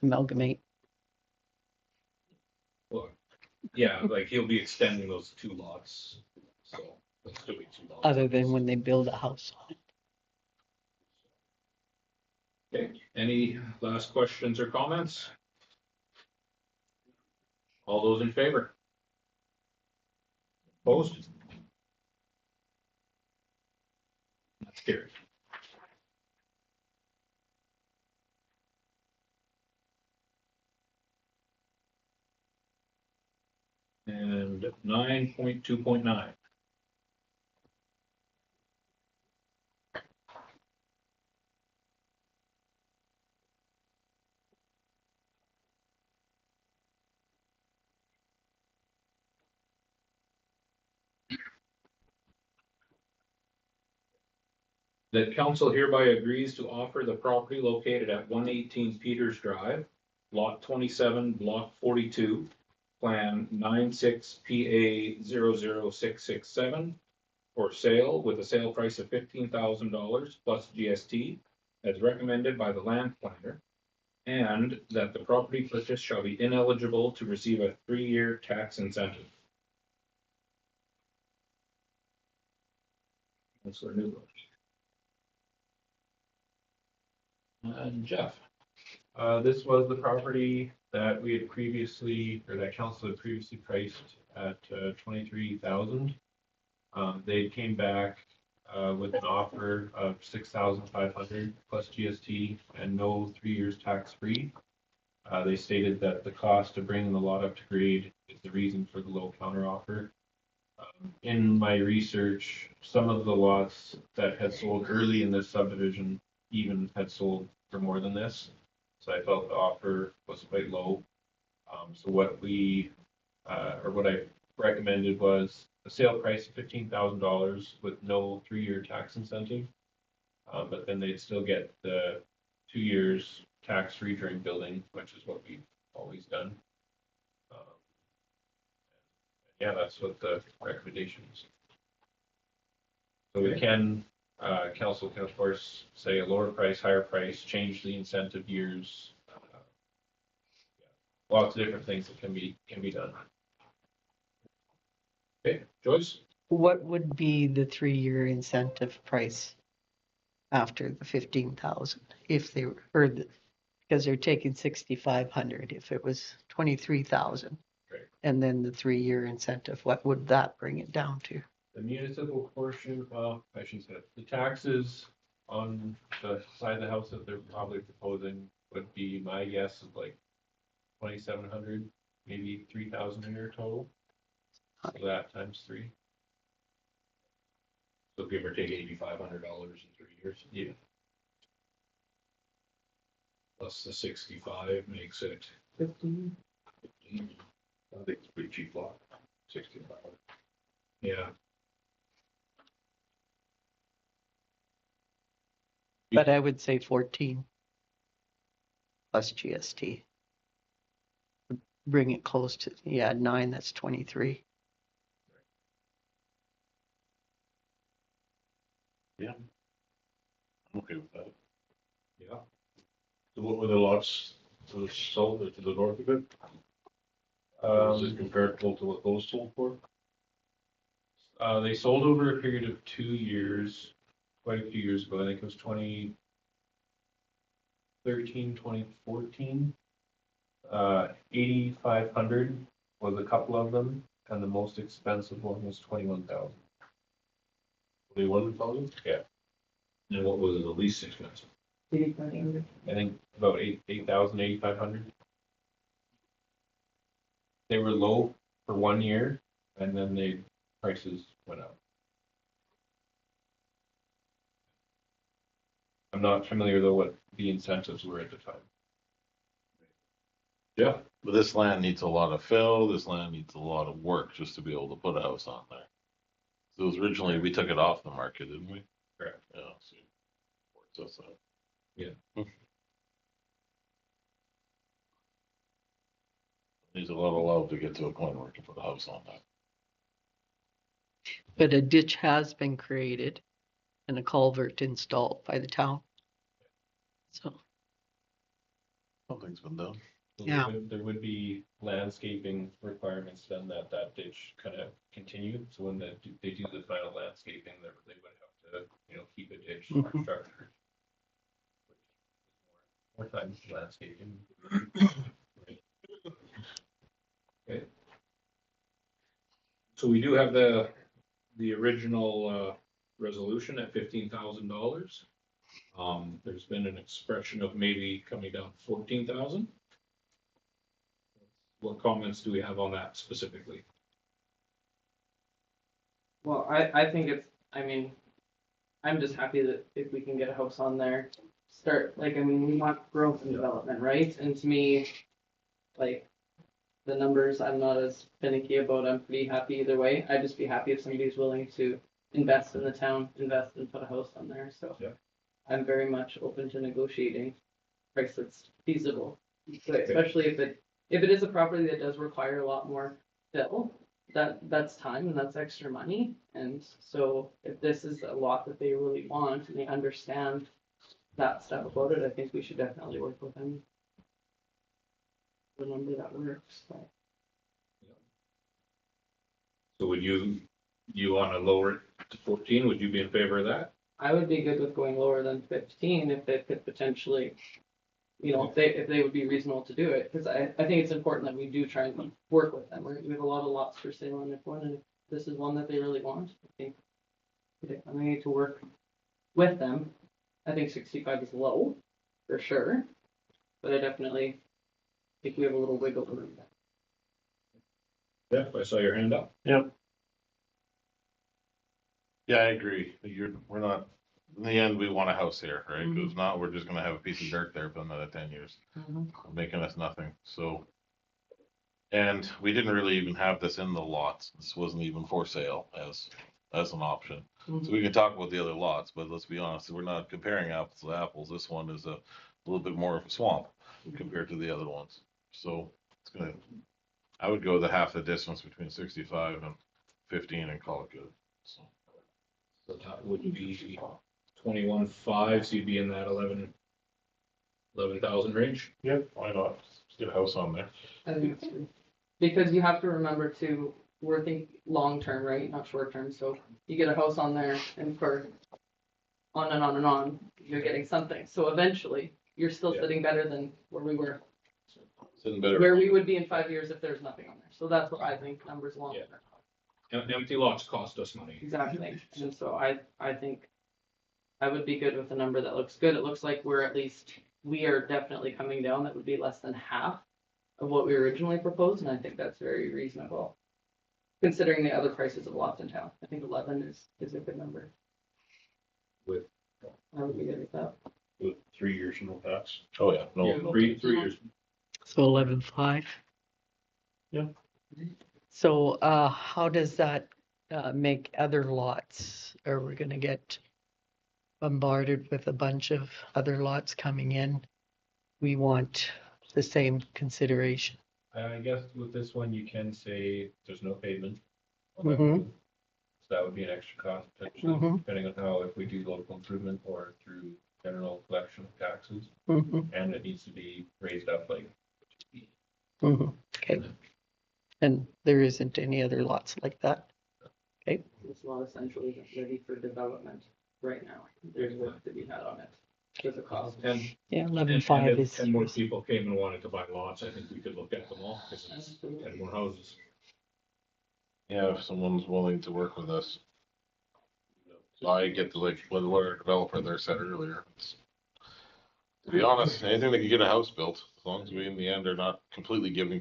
amalgamate. Well, yeah, like he'll be extending those two lots, so there'll still be two lots. Other than when they build a house on it. Okay, any last questions or comments? All those in favor? Opposed? That's carried. And 9.2.9. That council hereby agrees to offer the property located at 118 Peters Drive, lot 27, block 42, plan 96 PA 00667 for sale with a sale price of $15,000 plus GST as recommended by the land planner, and that the property purchase shall be ineligible to receive a 3-year tax incentive. Councilor Newbush. And Jeff, This was the property that we had previously, or that council had previously priced at 23,000. They came back with an offer of 6,500 plus GST and no 3 years tax free. They stated that the cost of bringing the lot up to grade is the reason for the low counter offer. In my research, some of the lots that had sold early in this subdivision even had sold for more than this. So I felt the offer was quite low. So what what I recommended was a sale price of $15,000 with no 3-year tax incentive. But then they'd still get the 2 years tax-free during building, which is what we've always done. Yeah, that's what the recommendation is. So we can, council can of course say a lower price, higher price, change the incentive years. Lots of different things that can be done. Okay, Joyce? What would be the 3-year incentive price after the 15,000 if they were, or because they're taking 6,500, if it was 23,000? Right. And then the 3-year incentive, what would that bring it down to? The municipal portion, well, I shouldn't say it. The taxes on the side of the house that they're probably proposing would be my guess of like 2,700, maybe 3,000 a year total. So that times 3. So give or take $8,500 in 3 years. Yeah. Plus the 65 makes it 15. 15. I think it's pretty cheap lot. 65. Yeah. But I would say 14 plus GST. Bring it close to, 9, that's 23. I'm okay with that. Yeah. So what were the lots to the south or to the north of it? Is it comparable to what those sold for? They sold over a period of 2 years, quite a few years ago. I think it was 2013, 2014. 8,500 was a couple of them, and the most expensive one was 21,000. 21,000? Yeah. And what was the least expensive? 8,500. I think about 8,000, 8,500. They were low for 1 year, and then the prices went up. I'm not familiar though what the incentives were at the time. Yeah. But this land needs a lot of fill, this land needs a lot of work just to be able to put a house on there. So it was originally, we took it off the market, didn't we? Correct. Yeah. So that's Yeah. Needs a lot of love to get to a point where we can put a house on that. But a ditch has been created and a culvert installed by the town. So, Something's been done. So Yeah. There would be landscaping requirements then that ditch kind of continue. So when they do the final landscaping, they would have to, keep a ditch Mhm. structured. More time landscaping. Okay. So we do have the original resolution at $15,000. There's been an expression of maybe coming down to 14,000. What comments do we have on that specifically? Well, I think I'm just happy that if we can get a house on there, we want growth and development, right? And to me, like, the numbers, I'm not as finicky about. I'm pretty happy either way. I'd just be happy if somebody's willing to invest in the town, invest and put a house on there, so. Yeah. I'm very much open to negotiating price that's feasible, but especially if it is a property that does require a lot more fill, that's time and that's extra money. And so if this is a lot that they really want and they understand that stuff about it, I think we should definitely work with them. The number that works. So would you want to lower it to 14? Would you be in favor of that? I would be good with going lower than 15 if they could potentially, you know, if they would be reasonable to do it, because I think it's important that we do try and work with them. We have a lot of lots for sale in Nipawin, and if this is one that they really want, I think we need to work with them. I think 65 is low, for sure, but I definitely think we have a little wiggle room there. Jeff, I saw your hand up. Yep. Yeah, I agree. We're not, in the end, we want a house here, right? Cause if not, we're just gonna have a piece of dirt there for another 10 years, making us nothing, so. And we didn't really even have this in the lots. This wasn't even for sale as an option. So we can talk about the other lots, but let's be honest, we're not comparing apples to apples. This one is a little bit more of a swamp compared to the other ones. So it's gonna, I would go the half the distance between 65 and 15 and call it good, so. So that would be 21.5, so you'd be in that 11,000 range. Yep, why not? Let's get a house on there. I think it's true. Because you have to remember to, we're thinking long-term, right, not short-term, so you get a house on there and for on and on and on, you're getting something, so eventually, you're still sitting better than where we were. Sitting better. Where we would be in 5 years if there's nothing on there, so that's what I think numbers long term. Empty lots cost us money. Exactly, and so I think I would be good with a number that looks good. It looks like we are definitely coming down. That would be less than half of what we originally proposed, and I think that's very reasonable. Considering the other prices of lots in town, I think 11 is a good number. I would be good with that. With 3 years no tax. Oh, yeah, no. Yeah, 3 years. So 11.5. Yeah. So, how does that, make other lots? Are we gonna get bombarded with a bunch of other lots coming in? We want the same consideration. I guess with this one, you can say there's no pavement. Mhm. So that would be an extra cost potentially, Mhm. depending on how, if we do local improvement or through general collection of taxes. Mhm. And it needs to be raised up like. Okay. And there isn't any other lots like that? Okay. This lot essentially isn't ready for development right now. There's work to be had on it. There's a cost. And Yeah, and 11.5 if is. 10 more people came and wanted to buy lots, I think we could look at them all, because it's 10 more houses. Yeah, if someone's willing to work with us. I get to like, what our developer there said earlier. To be honest, anything that can get a house built, as long as we in the end are not completely giving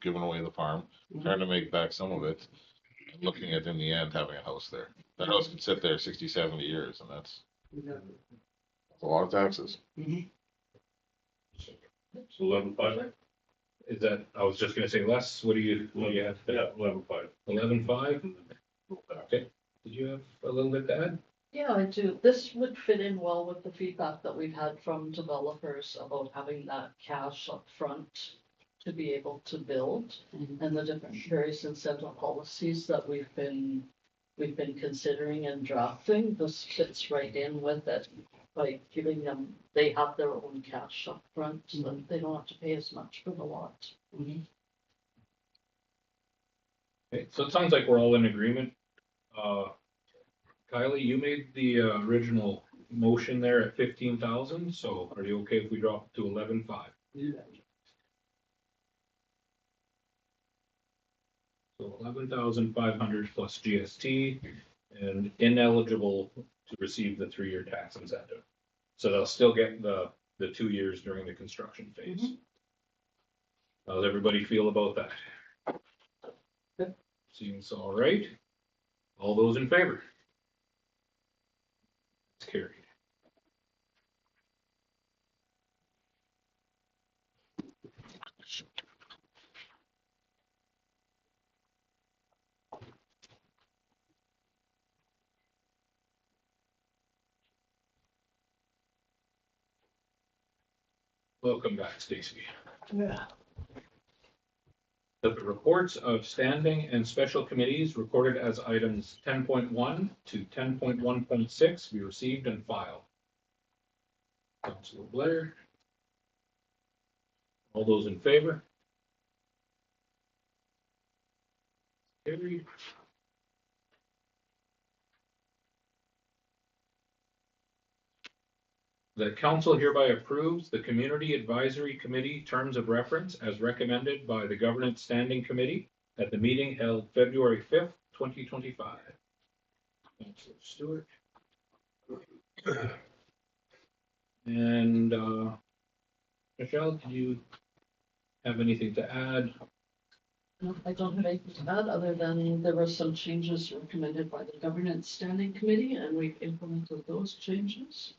away the farm, trying to make back some of it. Looking at in the end having a house there. That house can sit there 60, 70 years and that's a lot of taxes. So 11.5. Is that, I was just gonna say, Les, what do you have? Yeah, 11.5. 11.5? Okay, did you have a little bit to add? Yeah, I do. This would fit in well with the feedback that we've had from developers about having that cash up front to be able to build, and the different various incentive policies that we've been considering and drafting. This fits right in with it by giving them, they have their own cash up front, so that they don't have to pay as much for the lot. Okay, so it sounds like we're all in agreement. Kylie, you made the original motion there at 15,000, so are you okay if we drop it to 11.5? So 11,500 plus GST and ineligible to receive the 3-year tax incentive. So they'll still get the 2 years during the construction phase. How does everybody feel about that? Good. Seems all right. All those in favor? It's carried. Welcome back, Stacy. Yeah. The reports of standing and special committees recorded as items 10.1 to 10.1.6 be received and filed. Councilor Blair. All those in favor? Carried. The council hereby approves the Community Advisory Committee terms of reference as recommended by the Governance Standing Committee at the meeting held February 5th, 2025. Councilor Stewart. And Michelle, do you have anything to add? No, I don't have anything to add, other than there were some changes recommended by the Governance Standing Committee, and we've implemented those changes.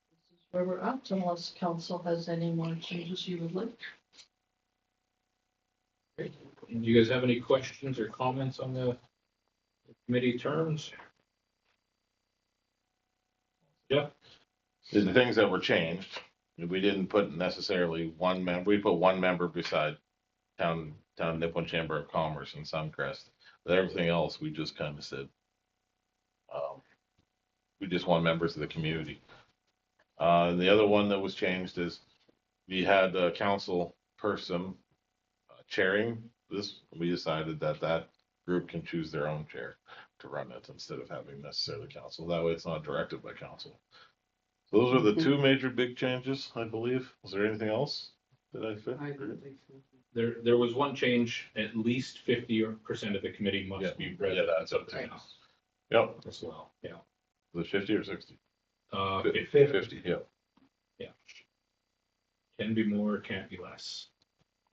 This is where we're at, unless council has any more changes you would like. Great. Do you guys have any questions or comments on the committee terms? Yeah. The things that were changed, we didn't put necessarily one member, we put one member beside town Nipawin Chamber of Commerce and Suncrest. But everything else, we just kind of said, we just want members of the community. And the other one that was changed is we had a council person chairing this. We decided that that group can choose their own chair to run it instead of having necessarily council. That way it's not directed by council. So those are the two major big changes, I believe. Was there anything else that I fit? I didn't think so. There was one change, at least 50% of the committee must be resident. Yeah, that's up to Right. us. Yep. As well, yeah. Was it 50 or 60? 50. 50, yep. Yeah. Can be more, can't be less.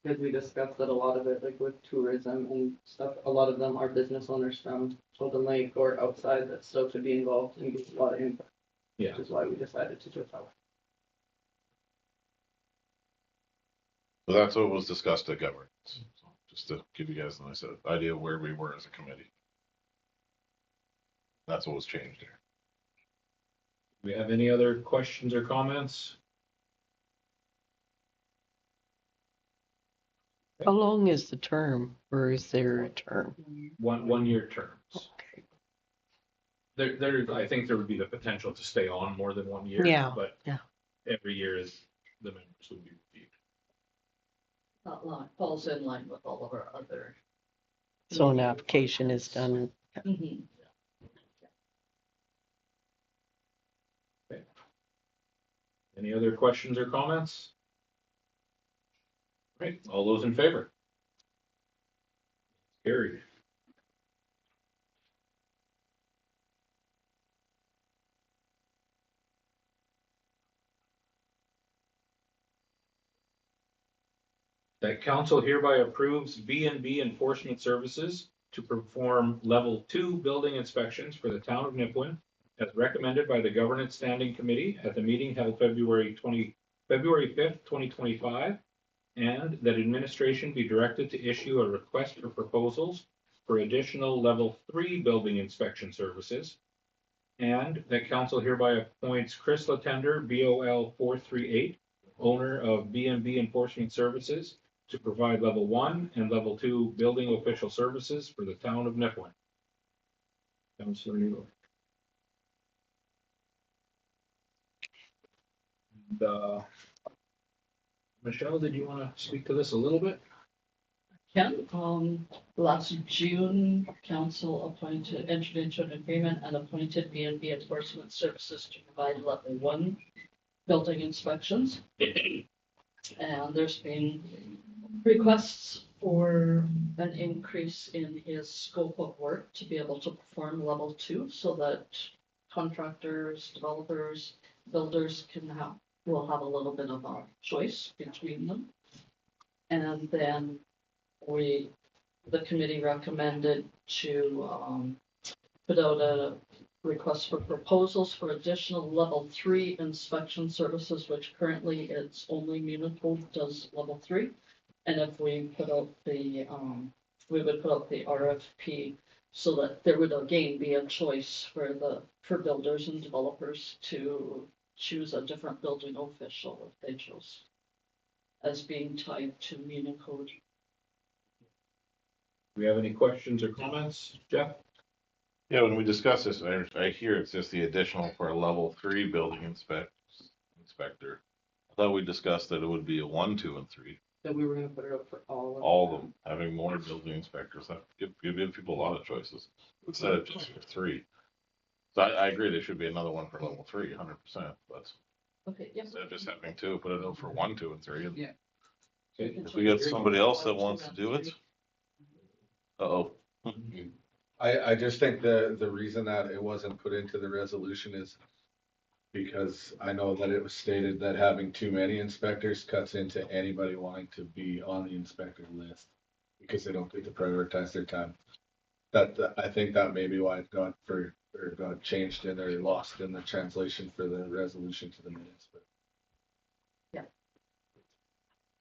Because we discussed that a lot of it, like with tourism and stuff, a lot of them are business owners from Golden Lake or outside that still could be involved and get a lot of input. Yeah. Which is why we decided to do it that way. So that's what was discussed at governance. So just to give you guys a nice idea of where we were as a committee. That's what was changed there. Do we have any other questions or comments? How long is the term, or is there a term? 1 year terms. Okay. There, I think there would be the potential to stay on more than 1 year. Yeah, But yeah. every year is the members would be reviewed. That line falls in line with all of our other. So an application is done. Mhm. Any other questions or comments? Right, all those in favor? Carried. That council hereby approves B&B enforcement services to perform level 2 building inspections for the town of Nipawin as recommended by the Governance Standing Committee at the meeting held February 5th, 2025, and that administration be directed to issue a request for proposals for additional level 3 building inspection services, and that council hereby appoints Chris Latender, BOL 438, owner of B&B Enforcement Services, to provide level 1 and level 2 building official services for the town of Nipawin. Councilor Newell. And, Michelle, did you want to speak to this a little bit? Ken, last June, council entered into an agreement and appointed B&B Enforcement Services to provide level 1 building inspections. And there's been requests for an increase in his scope of work to be able to perform level 2 so that contractors, developers, builders will have a little bit of a choice between them. And then the committee recommended to put out a request for proposals for additional level 3 inspection services, which currently it's only Municode does level 3. And if we put out we would put out the RFP so that there would again be a choice for builders and developers to choose a different building official if they chose as being tied to Municode. Do we have any questions or comments, Jeff? Yeah, when we discuss this, I hear it's just the additional for a level 3 building inspector. I thought we discussed that it would be a 1, 2, and 3. That we were gonna put it up for all of All of them, having more building inspectors, that give people a lot of choices instead of just 3. So I agree, there should be another one for level 3, 100%, but Okay, yep. instead of just having two, put it out for 1, 2, and 3. And Yeah. if we got somebody else that wants to do it, uh-oh. I just think the reason that it wasn't put into the resolution is because I know that it was stated that having too many inspectors cuts into anybody wanting to be on the inspector list because they don't get to prioritize their time. I think that may be why it got changed in or lost in the translation for the resolution to the minutes. But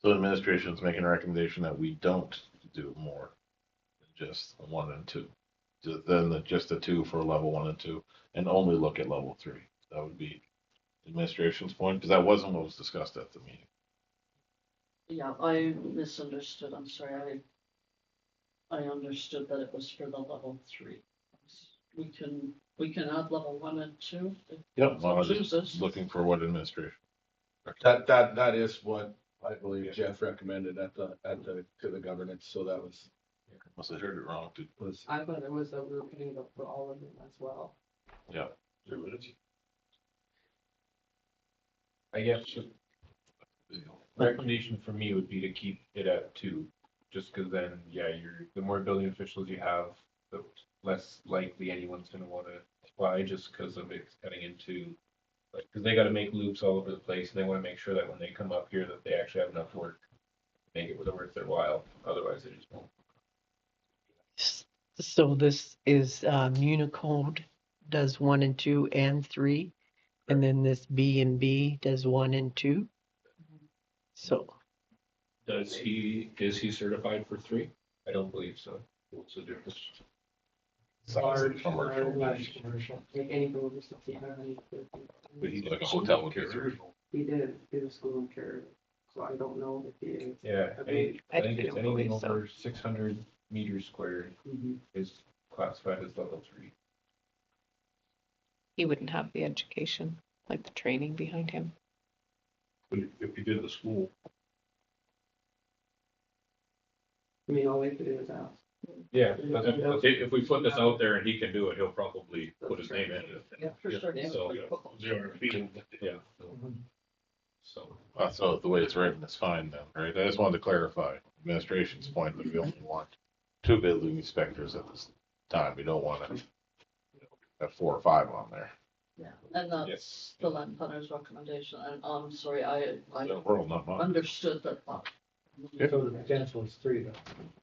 So administration's making a recommendation that we don't do more than just 1 and 2. Just the 2 for level 1 and 2, and only look at level 3. That would be administration's point, because that wasn't what was discussed at the meeting. Yeah, I misunderstood. I'm sorry. I understood that it was for the level 3. We can add level 1 and 2. if Yep. council I was chooses. just looking for what administration. that is what I believe Jeff recommended to the governance. So that Must have heard it wrong. was I thought it was that we were putting it up for all of them as well. Yeah. I guess the recommendation for me would be to keep it at 2, just because then, yeah, the more building officials you have, the less likely anyone's gonna want to apply, just because of it cutting into, like, because they got to make loops all over the place, and they want to make sure that when they come up here, that they actually have enough work to make it worth their while. Otherwise, they just won't. So this is Unicode does 1 and 2 and 3, and then this B&B does 1 and 2. So Is he certified for 3? I don't believe so. What's the difference? Large, Commercial. commercial. Like anything over 1,600. But he's like a hotel carrier. He did do the school and care, so I don't know if he is. Yeah, I think I it's don't anything believe so. over 600 meters squared is classified as level 3. He wouldn't have the education, like the training behind him. But if you did the school, I mean, all we have to do is ask. Yeah. If we put this out there and he can do it, he'll probably put his name in it. Yeah, for sure. Yeah. So, zero feet. yeah. So, So the way it's written is fine then, right? I just wanted to clarify administration's point that we only want 2 building inspectors at this time. We don't want to have 4 or 5 on there. Yeah, and that's Yes. the land planner's recommendation. And I'm sorry, I The world, not mine. understood that. So the potential is 3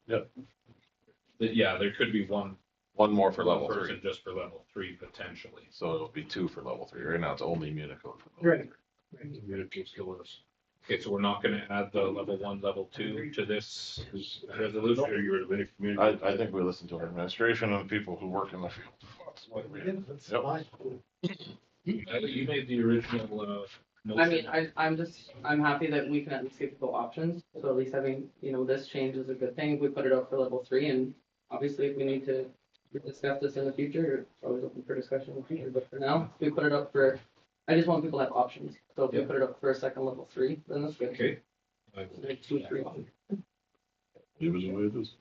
though. yeah, there could be one One more for level person 3. just for level 3 potentially. So it'll be 2 for level 3. Right now it's only Unicode. For level Right. Communicates still is. Okay, so we're not gonna add the level 1, level 2 to this resolution? Are you ready to 3. I think we listen to our administration and the people who work in the field. That's what we do. That's Yep. fine. You made the original, I mean, I'm happy that we can at least give people options, so at least having, this change is a good thing. We put it up for level 3, and obviously if we need to discuss this in the future, it's always open for discussion in the future, but for now, we put it up for, I just want people to have options. So if we put it up for a second level 3, then that's good. Okay. Like 2, 3. Leave it the way it is.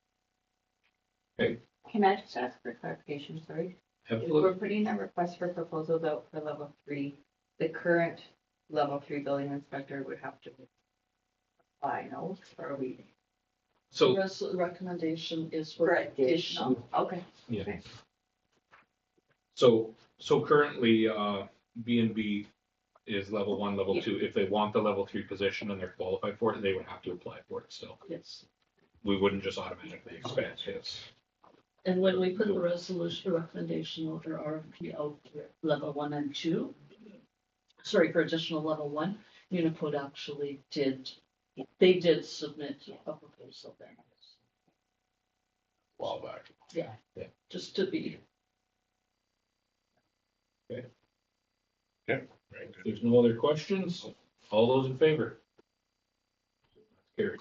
Can I just ask for clarification, sorry? If we're putting a request for proposals out for level 3, the current level 3 building inspector would have to apply, no, or are we? So, The recommendation is for For additional. additional, okay. yeah. So currently, B&B is level 1, level 2. If they want the level 3 position and they're qualified for it, they would have to apply for it still. Yes. We wouldn't just automatically expand his. And when we put the resolution recommendation or RFP out for level 1 and 2, sorry, for additional level 1, Unicode actually did submit a proposal then. A while back. Yeah, just to be. If there's no other questions, all those in favor? Carried.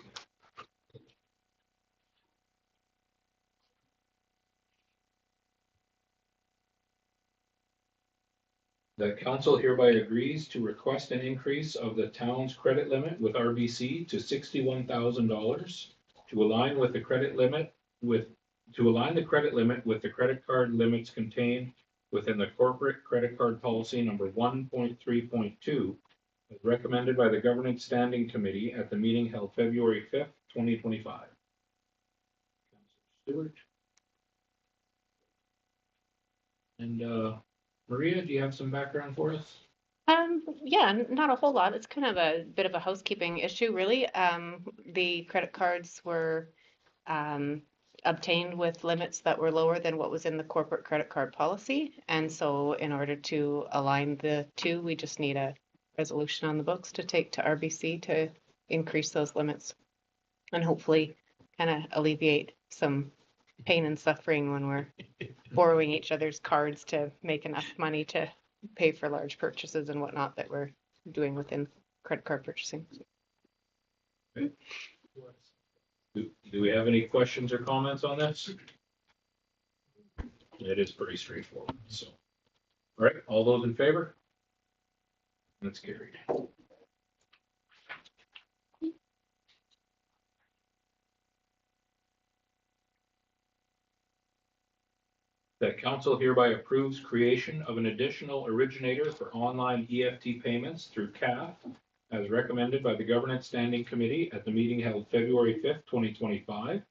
The council hereby agrees to request an increase of the town's credit limit with RBC to $61,000 to align with the credit limit with the credit card limits contained within the corporate credit card policy number 1.3.2 as recommended by the Governance Standing Committee at the meeting held February 5th, 2025. Councilor Stewart. And Maria, do you have some background for us? Yeah, not a whole lot. It's kind of a bit of a housekeeping issue, really. The credit cards were obtained with limits that were lower than what was in the corporate credit card policy. And so in order to align the two, we just need a resolution on the books to take to RBC to increase those limits and hopefully kind of alleviate some pain and suffering when we're borrowing each other's cards to make enough money to pay for large purchases and whatnot that we're doing within credit card purchasing. Okay. Do we have any questions or comments on this? It is pretty straightforward. So, all right, all those in favor? That's carried. That council hereby approves creation of an additional originator for online EFT payments through CAF as recommended by the Governance Standing Committee at the meeting held February 5th, 2025,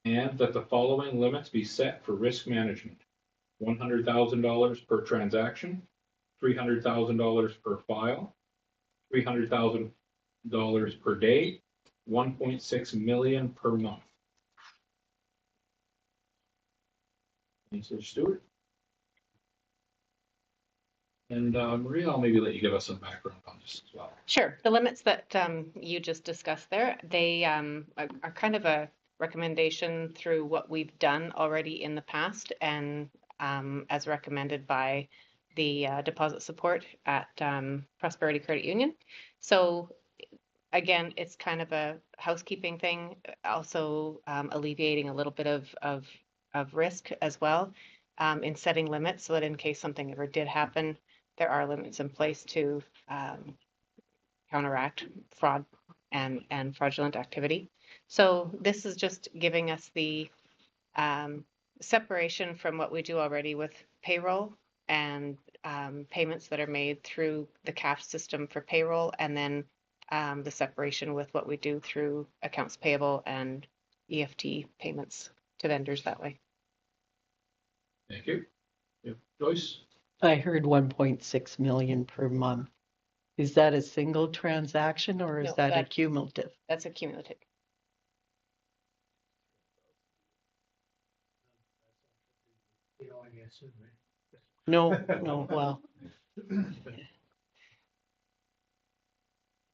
and that the following limits be set for risk management: $100,000 per transaction, $300,000 per file, $300,000 per day, 1.6 million per month. Councilor Stewart. And Maria, I'll maybe let you give us some background on this as well. Sure. The limits that you just discussed there, they are kind of a recommendation through what we've done already in the past and as recommended by the deposit support at Prosperity Credit Union. So again, it's kind of a housekeeping thing, also alleviating a little bit of risk as well in setting limits so that in case something ever did happen, there are limits in place to counteract fraud and fraudulent activity. So this is just giving us the separation from what we do already with payroll and payments that are made through the CAF system for payroll, and then the separation with what we do through accounts payable and EFT payments to vendors that way. Thank you. Yep. Joyce? I heard 1.6 million per month. Is that a single transaction or is No, that a cumulative? That's a cumulative. You know, I guess, right? No, well,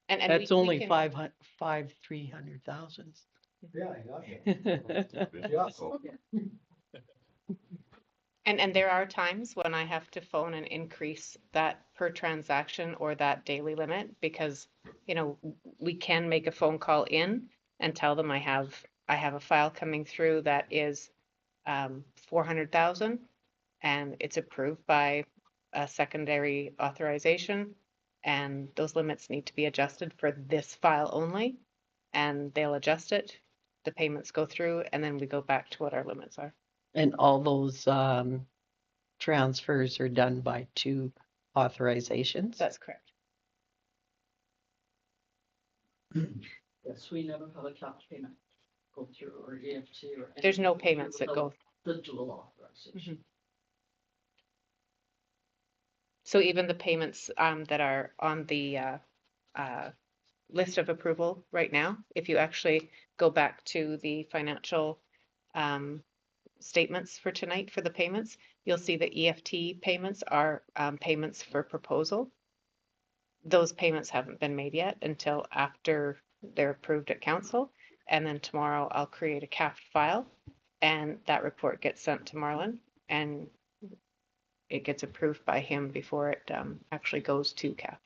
And that's we only can- 300,000. Yeah, I got it. Yeah. And there are times when I have to phone and increase that per transaction or that daily limit because, you know, we can make a phone call in and tell them I have a file coming through that is 400,000 and it's approved by a secondary authorization, and those limits need to be adjusted for this file only, and they'll adjust it. The payments go through, and then we go back to what our limits are. And all those transfers are done by 2 authorizations? That's correct. Yes, we never have a cash payment go through or EFT or. There's no anything payments that without go. The dual authorization. So even the payments that are on the list of approval right now, if you actually go back to the financial statements for tonight for the payments, you'll see the EFT payments are payments for proposal. Those payments haven't been made yet until after they're approved at council. And then tomorrow I'll create a CAF file and that report gets sent to Marlon and it gets approved by him before it actually goes to CAF.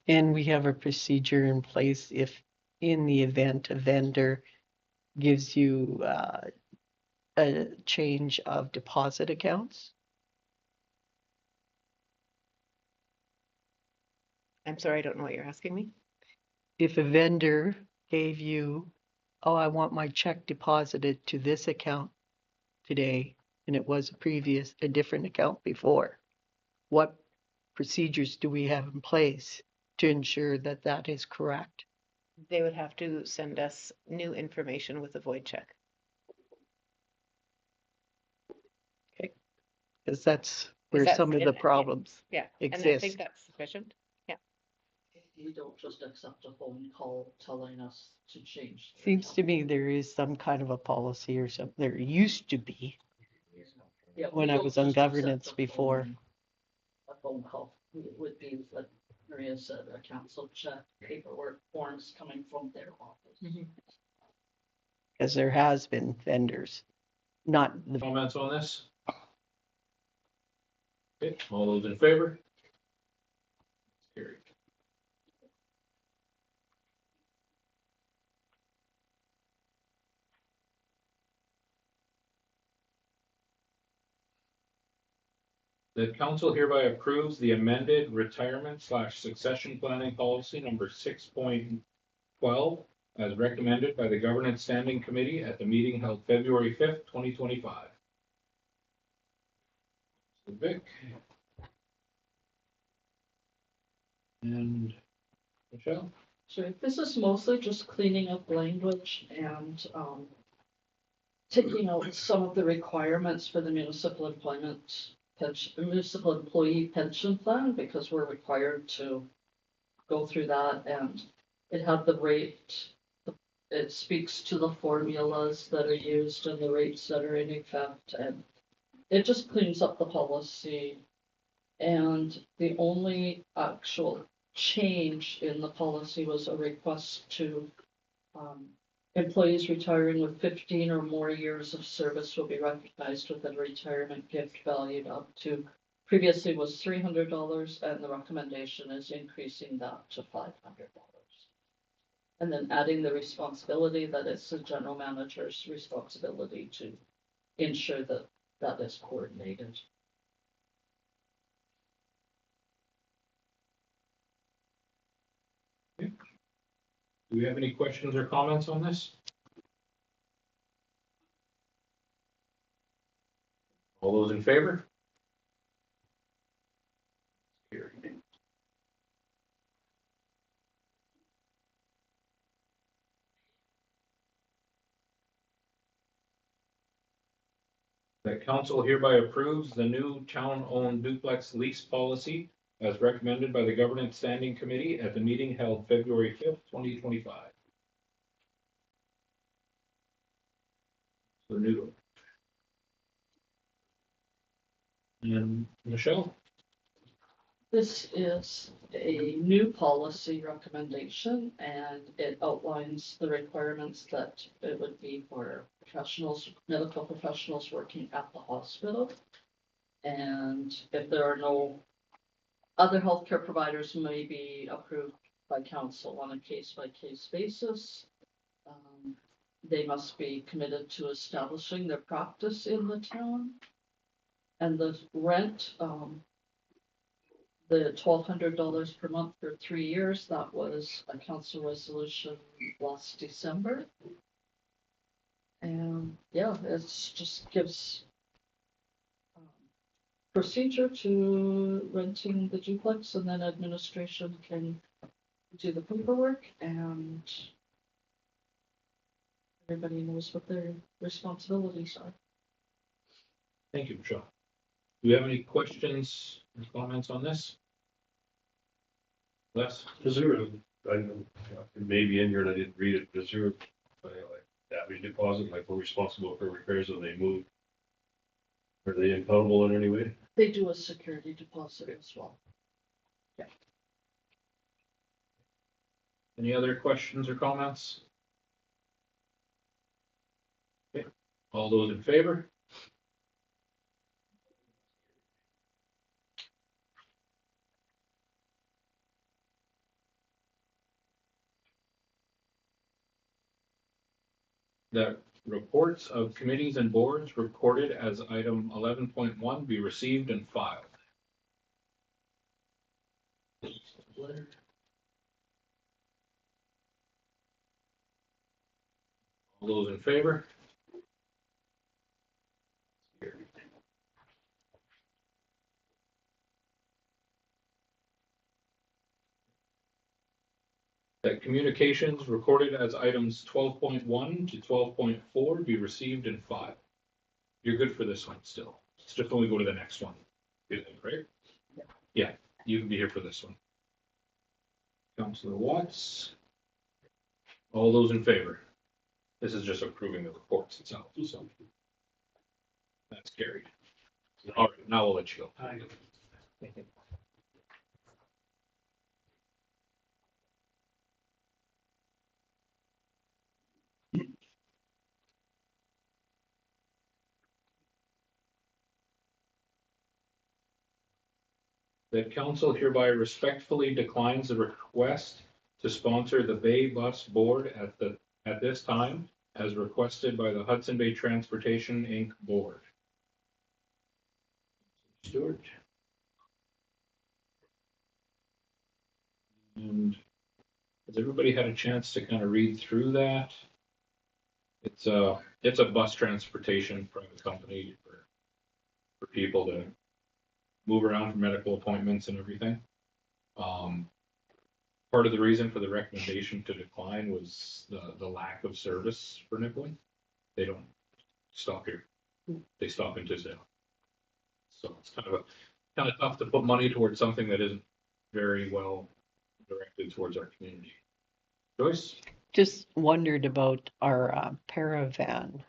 And we have a procedure in place if in the event a vendor gives you a change of deposit accounts? I'm sorry, I don't know what you're asking me. If a vendor gave you, oh, I want my check deposited to this account today, and it was a different account before. What procedures do we have in place to ensure that that is correct? They would have to send us new information with a void check. Because that's where That's- some of the and- problems Yeah, and I exist. think that's sufficient. We don't just accept a phone call telling us to change. the Seems to account. me there is some kind of a policy or something. There used to be Yeah, when we I don't was on just accept governance a before. A phone call. It would be, like Maria said, a council check, paperwork, forms coming from their office. Because there has been vendors, not the Comments on this? Okay, all those in favor? Carried. The council hereby approves the amended retirement/succession planning policy number 6.12 as recommended by the Governance Standing Committee at the meeting held February 5th, 2025. Vic. And Michelle? So this is mostly just cleaning up language and taking out some of the requirements for the municipal employee pension plan, because we're required to go through that, and it had the rate, it speaks to the formulas that are used and the rates that are in effect, and it just cleans up the policy. And the only actual change in the policy was a request to employees retiring with 15 or more years of service will be recognized with a retirement gift valued up to, previously was $300, and the recommendation is increasing that to $500. And then adding the responsibility that it's the general manager's responsibility to ensure that that is coordinated. Do we have any questions or comments on this? All those in favor? Carried. The council hereby approves the new town-owned duplex lease policy as recommended by the Governance Standing Committee at the meeting held February 5th, 2025. So new. And Michelle? This is a new policy recommendation, and it outlines the requirements that it would be for professionals, medical professionals working at the hospital. And if there are no other healthcare providers who may be approved by council on a case-by-case basis, they must be committed to establishing their practice in the town. And the rent, the $1,200 per month for 3 years, that was a council resolution last December. And yeah, it's just gives procedure to renting the duplex, and then administration can do the paperwork, and everybody knows what their responsibilities are. Thank you, Michelle. Do we have any questions or comments on this? Les? Is there a, I don't know, it may be in here and I didn't read it, is there like damage deposit, like we're responsible for repairs when they move? Are they impoundable in any way? They do a security deposit as well. Any other questions or comments? Okay, all those in favor? That reports of committees and boards recorded as item 11.1 be received and filed. All those in favor? That communications recorded as items 12.1 to 12.4 be received in file. You're good for this one still. It's just when we go to the next one. You think, right? Yeah, you can be here for this one. Councillor Watts. All those in favor? This is just approving the reports itself, so. That's carried. All right, now I'll let you go. The council hereby respectfully declines the request to sponsor the Bay Bus Board at this time, as requested by the Hudson Bay Transportation Inc. Board. Stewart. And has everybody had a chance to kind of read through that? It's a bus transportation private company for people to move around for medical appointments and everything. Part of the reason for the recommendation to decline was the lack of service for Nipawin. They don't stop here. They stop in Tisdale. So it's kind of tough to put money towards something that isn't very well directed towards our community. Joyce? Just wondered about our Paravan.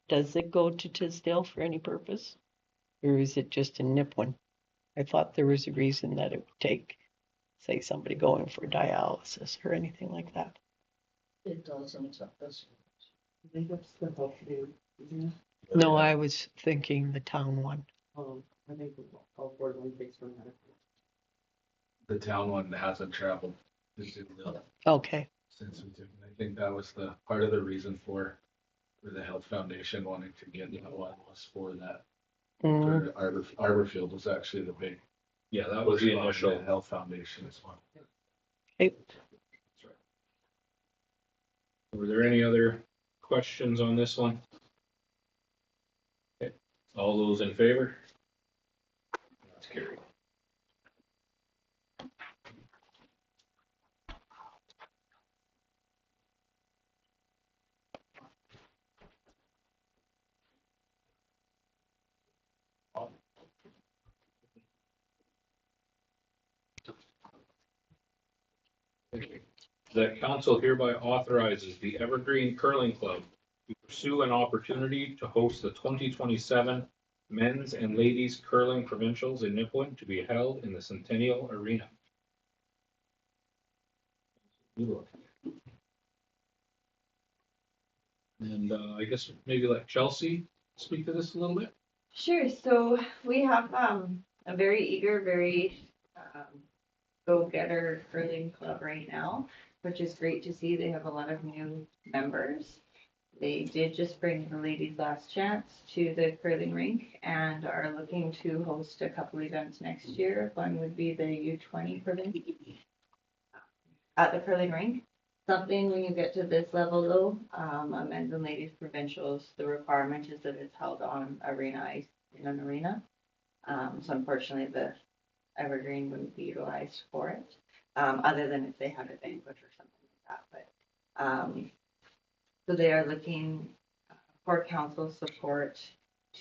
Does it go to Tisdale for any purpose? Or is it just in Nipawin? I thought there was a reason that it would take, say, somebody going for dialysis or anything like that. It doesn't at this. I think that's the health food, isn't it? No, I was thinking the town one. I think all four one takes from that. The town one hasn't traveled Okay. since we took it. I think that was the part of the reason for the Health Foundation wanting to get that one was for that. Mm, For Arborfield was actually the big. Yeah, that was the push on initial. the Health Foundation as well. okay. Were there any other questions on this one? Okay. All those in favor? That's carried. That council hereby authorizes the Evergreen Curling Club to pursue an opportunity to host the 2027 Men's and Ladies Curling Provincials in Nipawin to be held in the Centennial Arena. And I guess maybe let Chelsea speak to this a little bit. Sure, so we have a very eager, very go-getter curling club right now, which is great to see. They have a lot of new members. They did just bring the ladies' last chance to the curling rink and are looking to host a couple events next year. One would be the U20 provincial at the curling rink. Something when you get to this level though, a men's and ladies provincials, the requirement is that it's held on arena ice in an arena. So unfortunately the Evergreen wouldn't be utilized for it, other than if they had a banquet or something like that. But so they are looking for council support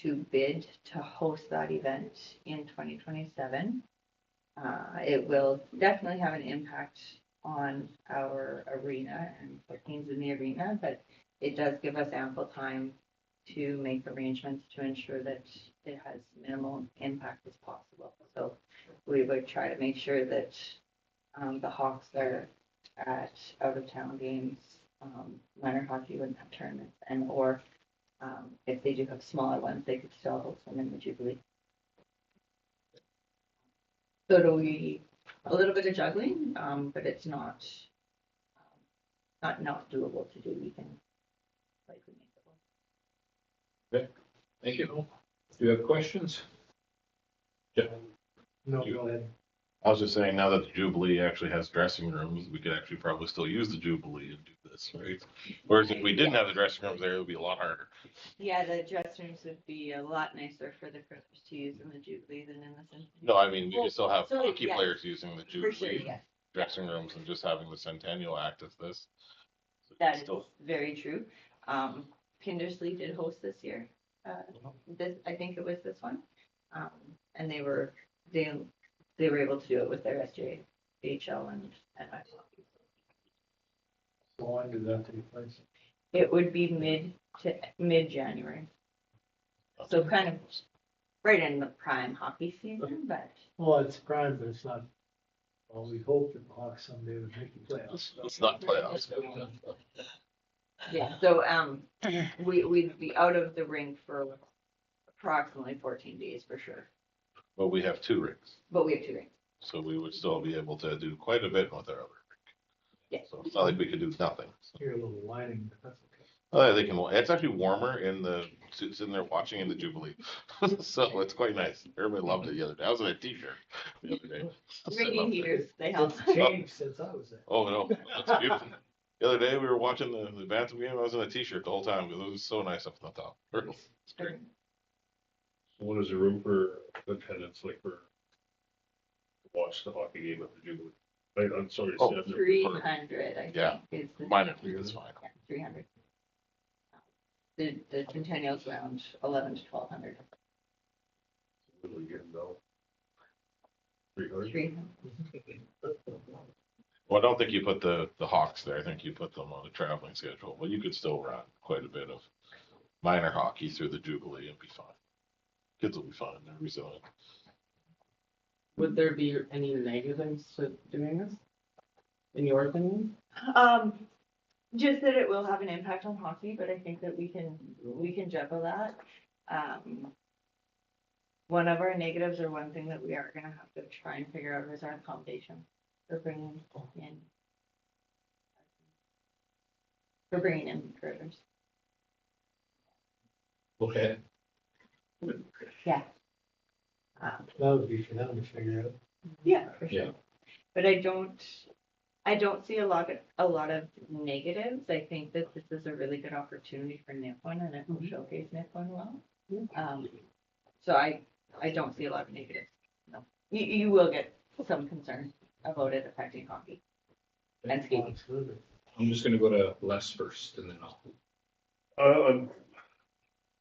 to bid to host that event in 2027. It will definitely have an impact on our arena and bookings in the arena, but it does give us ample time to make arrangements to ensure that it has minimal impact as possible. So we would try to make sure that the Hawks are at out-of-town games. Minor hockey wouldn't have tournaments, and or if they do have smaller ones, they could still host them in the Jubilee. So it'll be a little bit of juggling, but it's not doable to do. We can likely make it work. Okay, thank you. Do you have questions? Jeff? No, go ahead. I was just saying, now that the Jubilee actually has dressing rooms, we could actually probably still use the Jubilee and do this, right? Whereas if we didn't have the dressing rooms there, it would be a lot harder. Yeah, the dress rooms would be a lot nicer for the curlers to use in the Jubilee than in the Symphony. No, I mean, we could still have So, hockey yeah, players using the for sure, Jubilee yes. dressing rooms and just having the Centennial act as this. So That is still- very true. Kindersley did host this year. I think it was this one. And they were able to do it with their SJHL and ice hockey. So when did that take place? It would be mid-January. So kind of right in the prime hockey season, but Well, it's prime, but it's not, well, we hope that the Hawks someday would make the playoffs. It's not playoffs. yeah, so, we'd be out of the rink for approximately 14 days for sure, But we have 2 rinks, but we have 2 rinks. so we would still be able to do quite a bit with our other rink. Yeah. So it's not like we could do nothing. So, Hear a little whining, but that's okay. they can. It's actually warmer in the sitting there watching in the Jubilee, so it's quite nice. Everybody loved it the other day. I was in a T-shirt the other day. Radiant heaters, they help. It's changed since I was there. Oh no, that's beautiful. The other day we were watching the Bantam game. I was in a T-shirt the whole time because it was so nice up on the top. It's great. So what is the room for attendance, like for to watch the hockey game at the Jubilee? I'm sorry to say, I've never- 300, I think. Yeah, is the- minor league is fine. Yeah, 300. The Centennial's around 11 to 1200. Really getting down. 300? 300. Well, I don't think you put the Hawks there. I think you put them on the traveling schedule. Well, you could still run quite a bit of minor hockey through the Jubilee and be fine. Kids will be fine. They're resilient. Would there be any negatives to doing this? In your opinion? Just that it will have an impact on hockey, but I think that we can juggle that. One of our negatives, or one thing that we are gonna have to try and figure out, is our accommodation for bringing in critters. Okay. Yeah. That would be for them to figure out. Yeah, for Yeah. sure. But I don't see a lot of negatives. I think that this is a really good opportunity for Nipon, and it will showcase Nipon well. So I don't see a lot of negatives. No, you will get some concern about it affecting hockey and skating. Absolutely. I'm just gonna go to Les first and then I'll.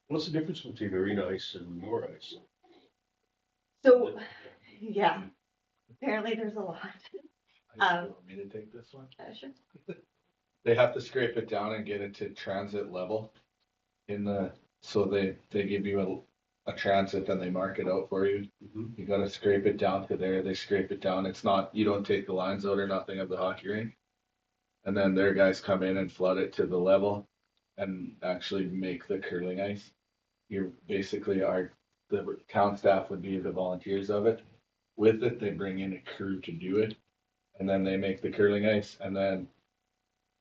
What's the difference between arena ice and your ice? So, yeah, apparently there's a lot. Want me to take this one? Sure. They have to scrape it down and get it to transit level so they give you a transit, then they mark it out for you. You gotta scrape it down to there, they scrape it down. It's not, you don't take the lines out or nothing of the hockey rink. And then their guys come in and flood it to the level and actually make the curling ice. You're basically the town staff would be the volunteers of it. With it, they bring in a crew to do it. And then they make the curling ice. And then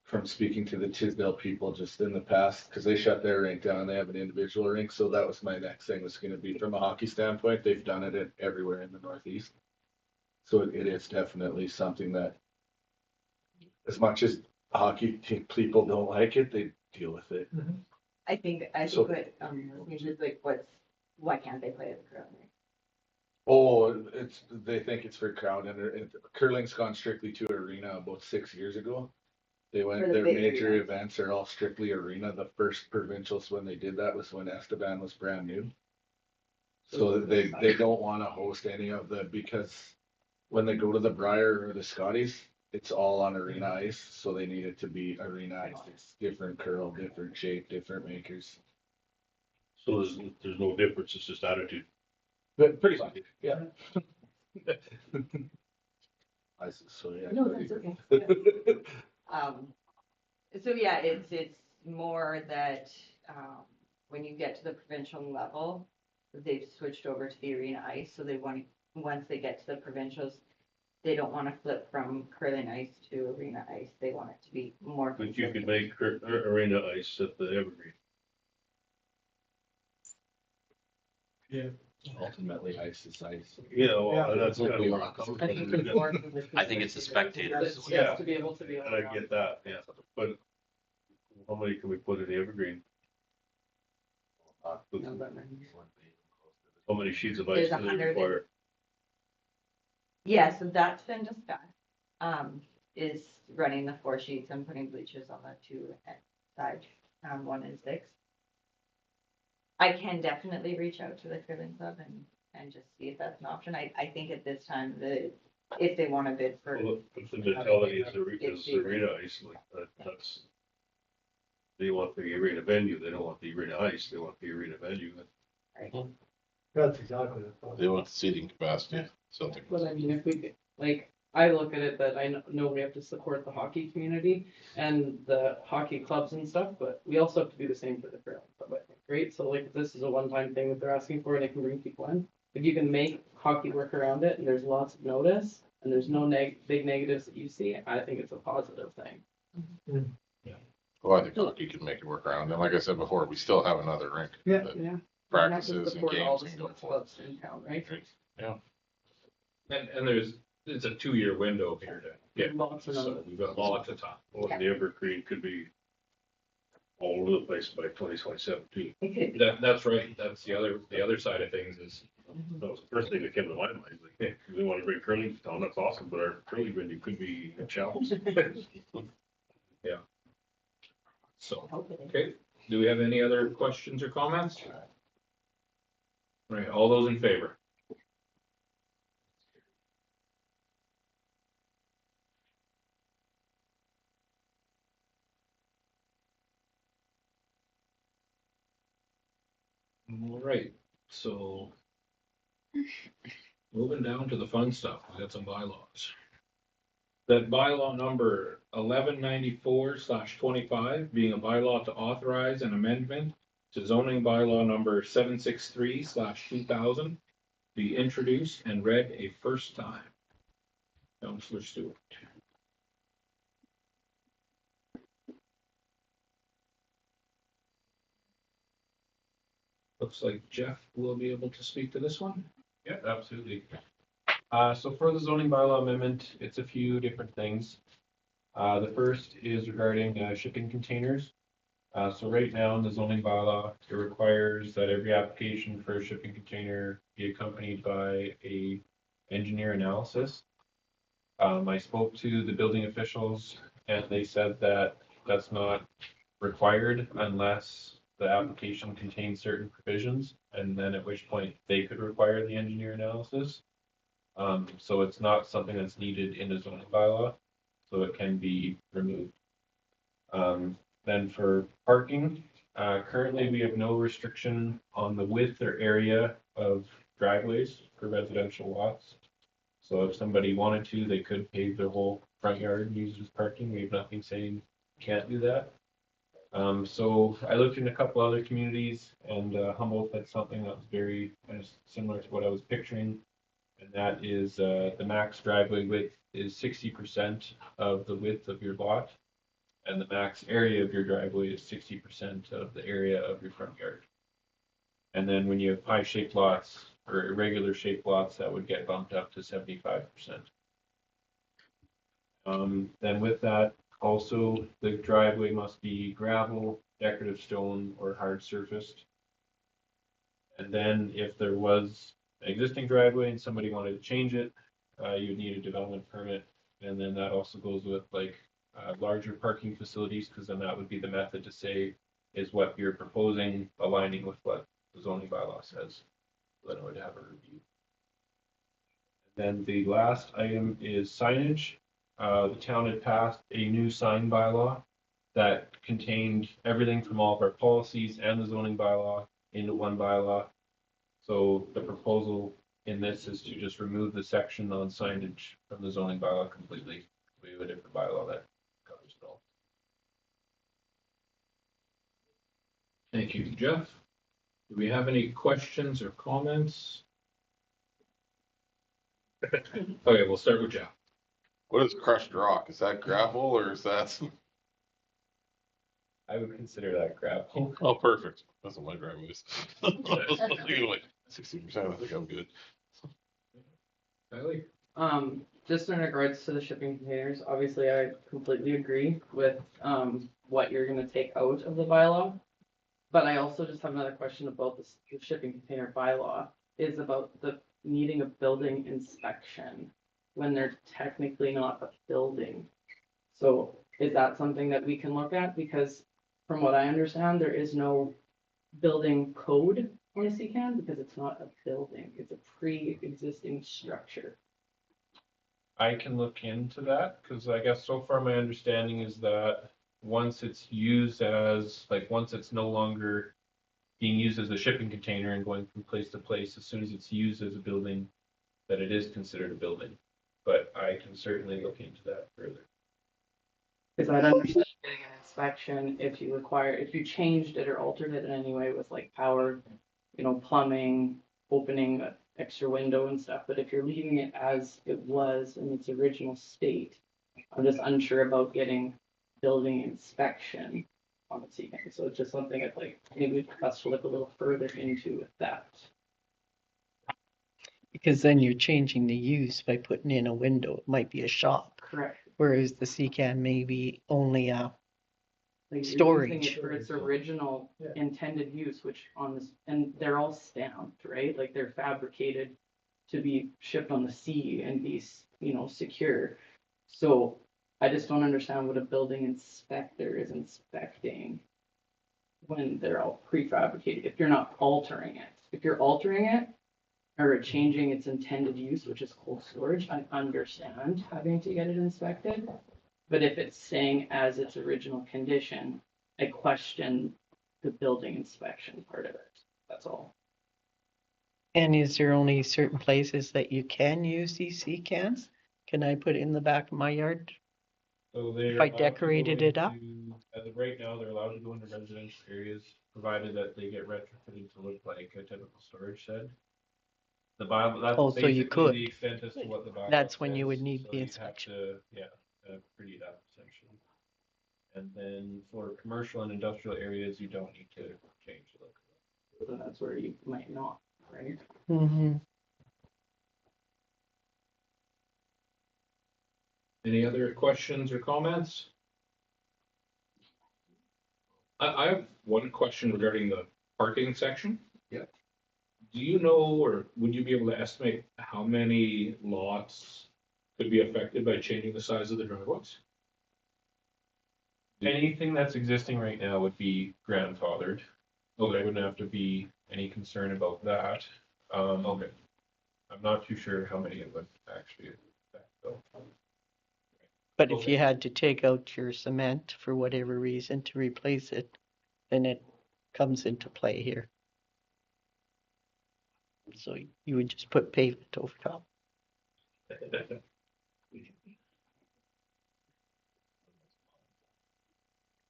from speaking to the Tisdale people just in the past, because they shut their rink down, they have an individual rink. So that was my next thing, was going to be from a hockey standpoint. They've done it everywhere in the Northeast. So it is definitely something that, as much as hockey people don't like it, they deal with it. I think So- what, is like, why can't they play at the curling rink? Oh, they think it's for crowd, and curling's gone strictly to arena about 6 years ago. They For went, the their big major arenas. events are all strictly arena. The first provincials when they did that was when Esteban was brand new. So they don't want to host any of because when they go to the Briar or the Scotties, it's all on arena ice, so they need it to be arena ice. It's different curl, different shape, different makers. So there's no difference, it's just attitude. But pretty much, yeah. So yeah. No, that's okay. So yeah, it's more that, when you get to the provincial level, they've switched over to the arena ice, so once they get to the provincials, they don't want to flip from curling ice to arena ice. They want it to be more. But you could make arena ice at the Evergreen. Yeah. Ultimately, ice is ice. Yeah, well, Yeah. that's kind of where I'm I coming think from. it's more from the I think it's the spectators. It's Yeah. just to be able to be. And I get that, yeah, but how many can we put in the Evergreen? How many sheets of ice There's do they 100. require? Yeah, so that's been discussed. is running the 4 sheets and putting bleachers on the 2 sides, 1 and 6. I can definitely reach out to the curling club and just see if that's an option. I think at this time, if they want to bid for. Well, if the mentality is the arena ice, like that's. They want the arena venue, they don't want the arena ice, they want the arena venue. That's exactly the point. They want the seating capacity, something. But I mean, if we, could- like, I look at it that I know we have to support the hockey community and the hockey clubs and stuff, but we also have to do the same for the curling club, I think, right? So like, if this is a one-time thing that they're asking for and they can bring people in, if you can make hockey work around it and there's lots of notice and there's no big negatives that you see, I think it's a positive thing. Well, I think hockey can make it work around. And like I said before, we still have another rink. Yeah. that Yeah. Practices And and support all games the can go sports for. clubs in town, right? And it's a 2-year window here to get, Lots of so notice. we've got lots of time. Well, the Evergreen could be all over the place by 2027 too. It could be. That's right, that's the other side of things is, That was the first thing that came to my mind, like, hey, we want to bring curling to town, that's awesome, but our curling venue could be a challenge. so, okay. Do we have any other questions or comments? Right, all those in favor? All right, so moving down to the fun stuff, we got some bylaws. That bylaw number 1194/25 being a bylaw to authorize an amendment to zoning bylaw number 763/2000 be introduced and read a first time. Councillor Stewart. Looks like Jeff will be able to speak to this one. Yeah, absolutely. So for the zoning bylaw amendment, it's a few different things. The first is regarding shipping containers. So right now in the zoning bylaw, it requires that every application for a shipping container be accompanied by a engineer analysis. I spoke to the building officials and they said that that's not required unless the application contains certain provisions, and then at which point they could require the engineer analysis. So it's not something that's needed in the zoning bylaw, so it can be removed. Then for parking, currently we have no restriction on the width or area of driveways for residential lots. So if somebody wanted to, they could pave their whole front yard and use it as parking. We have nothing saying you can't do that. So I looked in a couple other communities and Humboldt had something that was very similar to what I was picturing. And that is the max driveway width is 60% of the width of your lot. And the max area of your driveway is 60% of the area of your front yard. And then when you have pie shaped lots or irregular shaped lots, that would get bumped up to 75%. Then with that, also, the driveway must be gravel, decorative stone, or hard surfaced. And then if there was an existing driveway and somebody wanted to change it, you would need a development permit. And then that also goes with like larger parking facilities, because then that would be the method to say, is what you're proposing aligning with what the zoning bylaw says. Then it would have a review. Then the last item is signage. The town had passed a new sign bylaw that contained everything from all of our policies and the zoning bylaw into one bylaw. So the proposal in this is to just remove the section on signage from the zoning bylaw completely. We have a different bylaw that covers it all. Thank you, Jeff. Do we have any questions or comments? Okay, we'll start with Jeff. What is crushed rock? Is that gravel or is that? I would consider that gravel. Oh, perfect. That's what my driveway is. Like 60%, I think I'm good. Kylie? Just in regards to the shipping containers, obviously I completely agree with, what you're gonna take out of the bylaw. But I also just have another question about the shipping container bylaw, is about the needing a building inspection. when they're technically not a building. So is that something that we can look at? Because from what I understand, there is no building code on a CCAN because it's not a building, it's a pre-existing structure. I can look into that, because I guess so far my understanding is that once it's used as, like, once it's no longer being used as a shipping container and going from place to place, as soon as it's used as a building, that it is considered a building. But I can certainly look into that further. Because I'd understand getting an inspection if you changed it or altered it in any way with like power, plumbing, opening an extra window and stuff. But if you're leaving it as it was in its original state, I'm just unsure about getting building inspection on the CCAN. So it's just something I'd like maybe us to look a little further into with that. Because then you're changing the use by putting in a window. It might be a shop, Correct. whereas the CCAN may be only a Like you're using storage. it for its original intended use, which on this, and they're all stamped, right? Like they're fabricated to be shipped on the sea and be, secure. So I just don't understand what a building inspector is inspecting when they're all prefabricated, if you're not altering it. If you're altering it or changing its intended use, which is cold storage, I understand having to get it inspected. But if it's staying as its original condition, I question the building inspection part of it. That's all. And is there only certain places that you can use these CCANs? Can I put it in the back of my yard? So they If I decorated it up? As of right now, they're allowed to go into residential areas, provided that they get retrofitted to look like a typical storage shed. The bylaw, that's Oh, so you basically could. the extent as to what the bylaw That's when you says. would need So the you'd inspection. have to, pretty it up essentially. And then for commercial and industrial areas, you don't need to change the look. So that's where you might not, right? Mm-hmm. Any other questions or comments? I have one question regarding the parking section. Yeah. Do you know, or would you be able to estimate how many lots could be affected by changing the size of the driveways? Anything that's existing right now would be grandfathered. So there wouldn't have to be any concern about that. Okay. I'm not too sure how many it would actually affect though. But if Okay. you had to take out your cement for whatever reason to replace it, then it comes into play here. So you would just put pavement over top.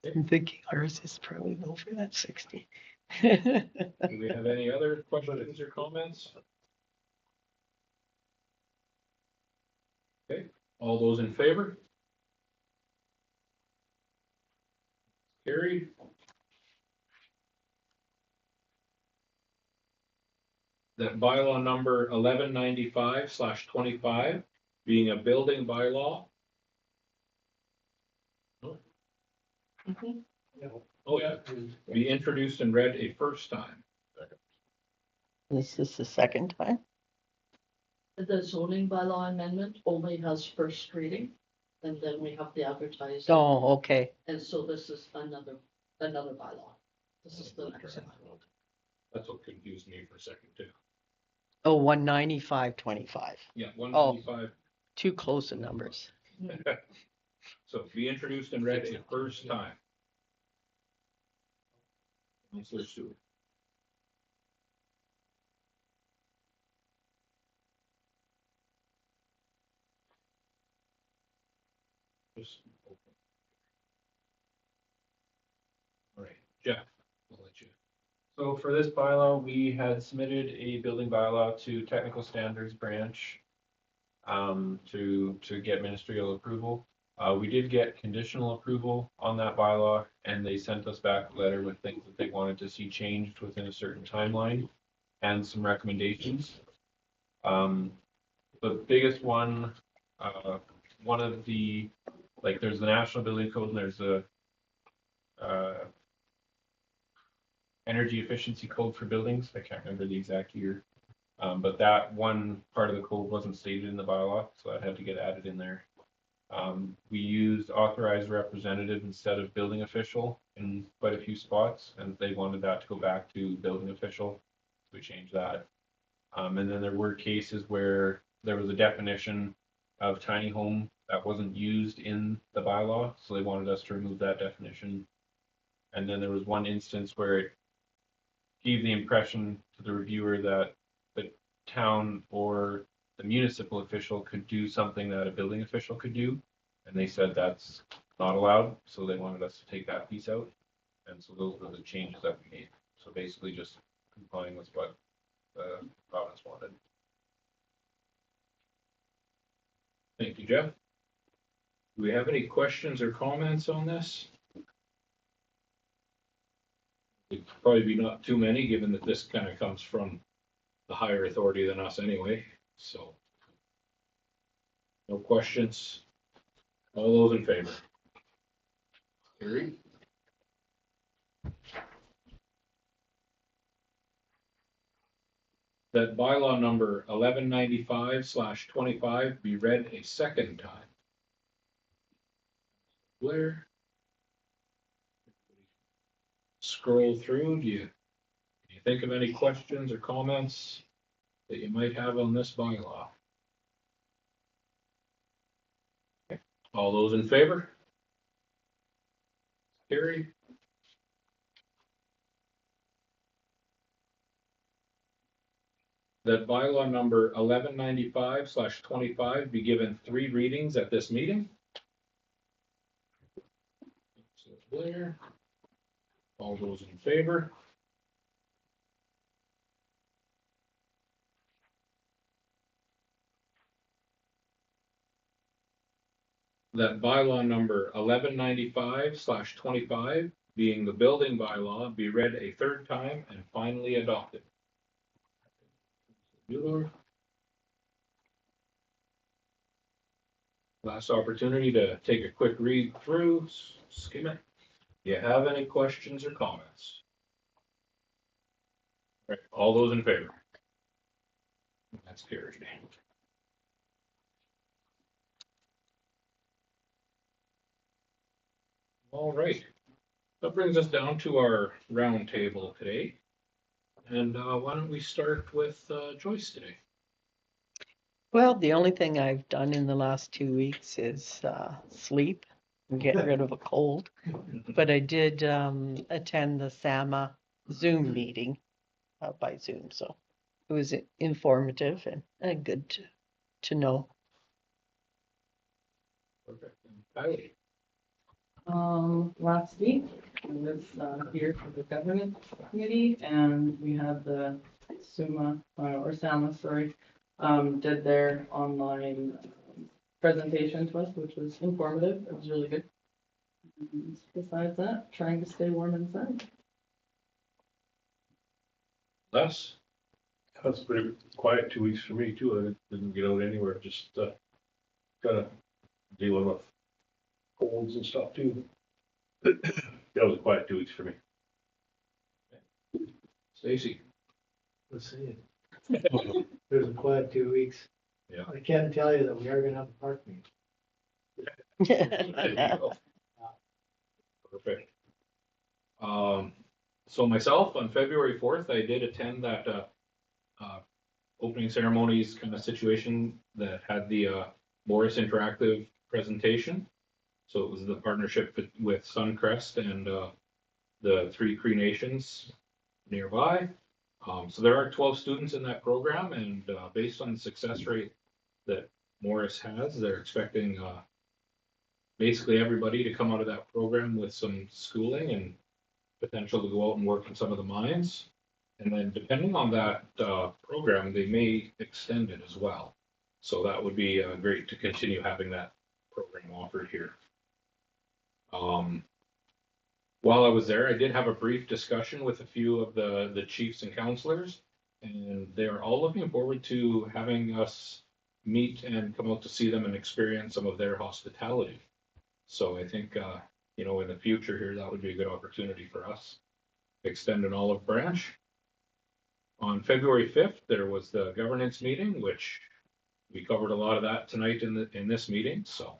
I'm thinking ours is probably over that 60. Do we have any other questions or comments? Okay, all those in favor? Carried. That bylaw number 1195/25 being a building bylaw. Oh, yeah, be introduced and read a first time. This is the second time. The zoning bylaw amendment only has first reading, and then we have the advertising. Oh, okay. And so this is another bylaw. This is the next one. That's what confused me for a second too. Oh, 195.25. Yeah, 195. Too close in numbers. So be introduced and read a first time. Counselor Stewart. All right, Jeff, I'll let you. So for this bylaw, we had submitted a building bylaw to technical standards branch to get ministerial approval. We did get conditional approval on that bylaw, and they sent us back a letter with things that they wanted to see changed within a certain timeline and some recommendations. The biggest one, one of the, like, there's the National Building Code and there's a energy efficiency code for buildings. I can't remember the exact year. But that one part of the code wasn't stated in the bylaw, so that had to get added in there. We used authorized representative instead of building official in quite a few spots, and they wanted that to go back to building official. We changed that. And then there were cases where there was a definition of tiny home that wasn't used in the bylaw, so they wanted us to remove that definition. And then there was one instance where it gave the impression to the reviewer that the town or the municipal official could do something that a building official could do. And they said that's not allowed, so they wanted us to take that piece out. And so those were the changes that we made. So basically just complying with what the province wanted. Thank you, Jeff. Do we have any questions or comments on this? It'd probably be not too many, given that this kind of comes from the higher authority than us anyway, so. No questions? All those in favor? Carried. That bylaw number 1195/25 be read a second time. Blair? Scroll through, do you think of any questions or comments that you might have on this bylaw? Okay. All those in favor? Carried. That bylaw number 1195/25 be given 3 readings at this meeting. So Blair. All those in favor? That bylaw number 1195/25, being the building bylaw, be read a third time and finally adopted. Mueller. Last opportunity to take a quick read through, skim it. Do you have any questions or comments? All right, all those in favor? That's carried. All right, that brings us down to our round table today. And why don't we start with Joyce today? Well, the only thing I've done in the last 2 weeks is sleep and get rid of a cold. But I did attend the SAMA Zoom meeting by Zoom, so it was informative and good to know. Perfect. Kylie. Last week, I was here for the governance committee, and we had the SAMA, did their online presentation to us, which was informative. It was really good. And besides that, trying to stay warm inside. Les? That's pretty quiet 2 weeks for me too. I didn't get out anywhere, just kind of dealing with colds and stuff too. That was a quiet 2 weeks for me. Stacy? Let's see. There's a quiet 2 weeks. Yeah. I can tell you that we are gonna have a park meeting. There you go. Perfect. So myself, on February 4th, I did attend that opening ceremonies kind of situation that had the Morris Interactive presentation. So it was the partnership with Suncrest and the 3 Cree Nations nearby. So there are 12 students in that program, and based on the success rate that Morris has, they're expecting basically everybody to come out of that program with some schooling and potential to go out and work in some of the mines. And then depending on that program, they may extend it as well. So that would be great to continue having that program offered here. While I was there, I did have a brief discussion with a few of the chiefs and counselors, and they are all looking forward to having us meet and come out to see them and experience some of their hospitality. So I think, in the future here, that would be a good opportunity for us. Extend an olive branch. On February 5th, there was the governance meeting, which we covered a lot of that tonight in this meeting, so.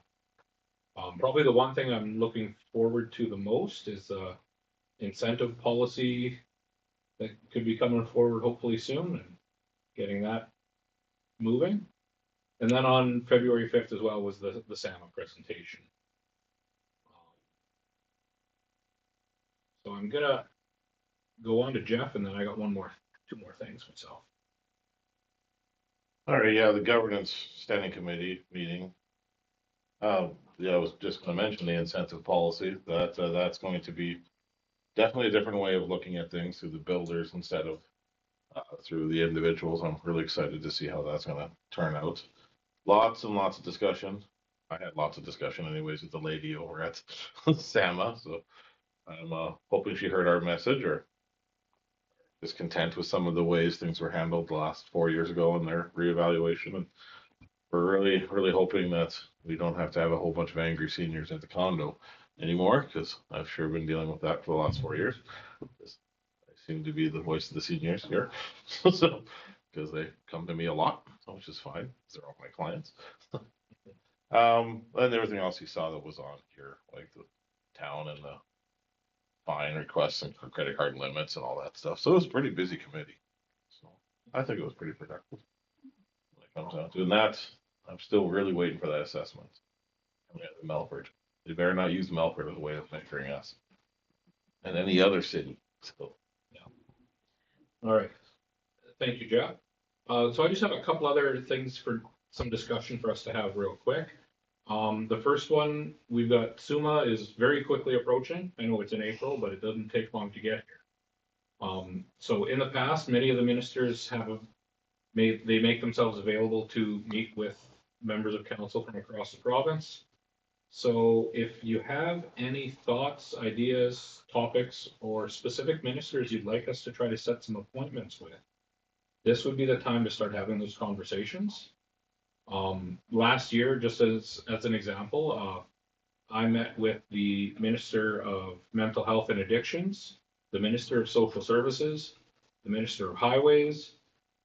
Probably the one thing I'm looking forward to the most is incentive policy that could be coming forward hopefully soon and getting that moving. And then on February 5th as well was the SAMA presentation. So I'm gonna go on to Jeff, and then I got two more things myself. All right, yeah, the governance standing committee meeting. Yeah, I was just gonna mention the incentive policy, that's going to be definitely a different way of looking at things through the builders instead of through the individuals. I'm really excited to see how that's gonna turn out. Lots and lots of discussion. I had lots of discussion anyways with the lady over at SAMA, so I'm hoping she heard our message or is content with some of the ways things were handled the last 4 years ago in their reevaluation. And we're really, really hoping that we don't have to have a whole bunch of angry seniors at the condo anymore, because I've sure been dealing with that for the last 4 years. I seem to be the voice of the seniors here, so because they come to me a lot, which is fine. They're all my clients. And everything else you saw that was on here, like the town and the fine requests and credit card limits and all that stuff. So it was a pretty busy committee. So I think it was pretty productive. When it comes down to that, I'm still really waiting for that assessment. Coming out of Melford. They better not use Melford as a way of measuring us. And any other city. So yeah. All right. Thank you, Jeff. So I just have a couple other things for some discussion for us to have real quick. The first one, we've got SUMA is very quickly approaching. I know it's in April, but it doesn't take long to get here. So in the past, many of the ministers they make themselves available to meet with members of council from across the province. So if you have any thoughts, ideas, topics, or specific ministers you'd like us to try to set some appointments with, this would be the time to start having those conversations. Last year, just as an example, I met with the Minister of Mental Health and Addictions, the Minister of Social Services, the Minister of Highways,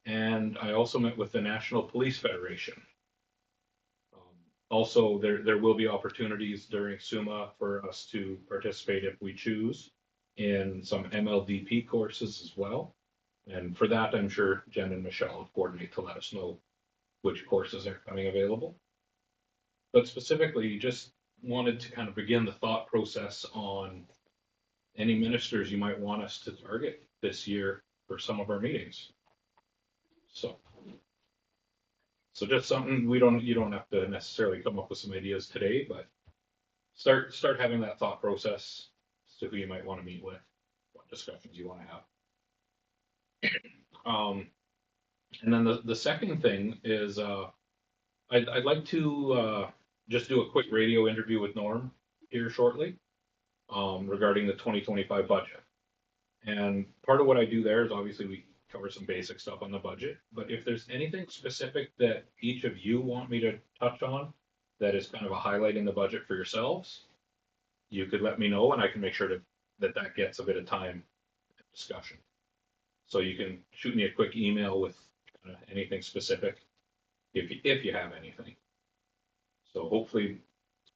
and I also met with the National Police Federation. Also, there will be opportunities during SUMA for us to participate if we choose in some MLDP courses as well. And for that, I'm sure Jen and Michelle will coordinate to let us know which courses are coming available. But specifically, just wanted to kind of begin the thought process on any ministers you might want us to target this year for some of our meetings. So just something you don't have to necessarily come up with some ideas today, but start having that thought process as to who you might want to meet with, what discussions you want to have. And then the second thing is I'd like to just do a quick radio interview with Norm here shortly regarding the 2025 budget. And part of what I do there is obviously we cover some basic stuff on the budget, but if there's anything specific that each of you want me to touch on that is kind of a highlight in the budget for yourselves, you could let me know and I can make sure that gets a bit of time discussion. So you can shoot me a quick email with anything specific if you have anything. So hopefully.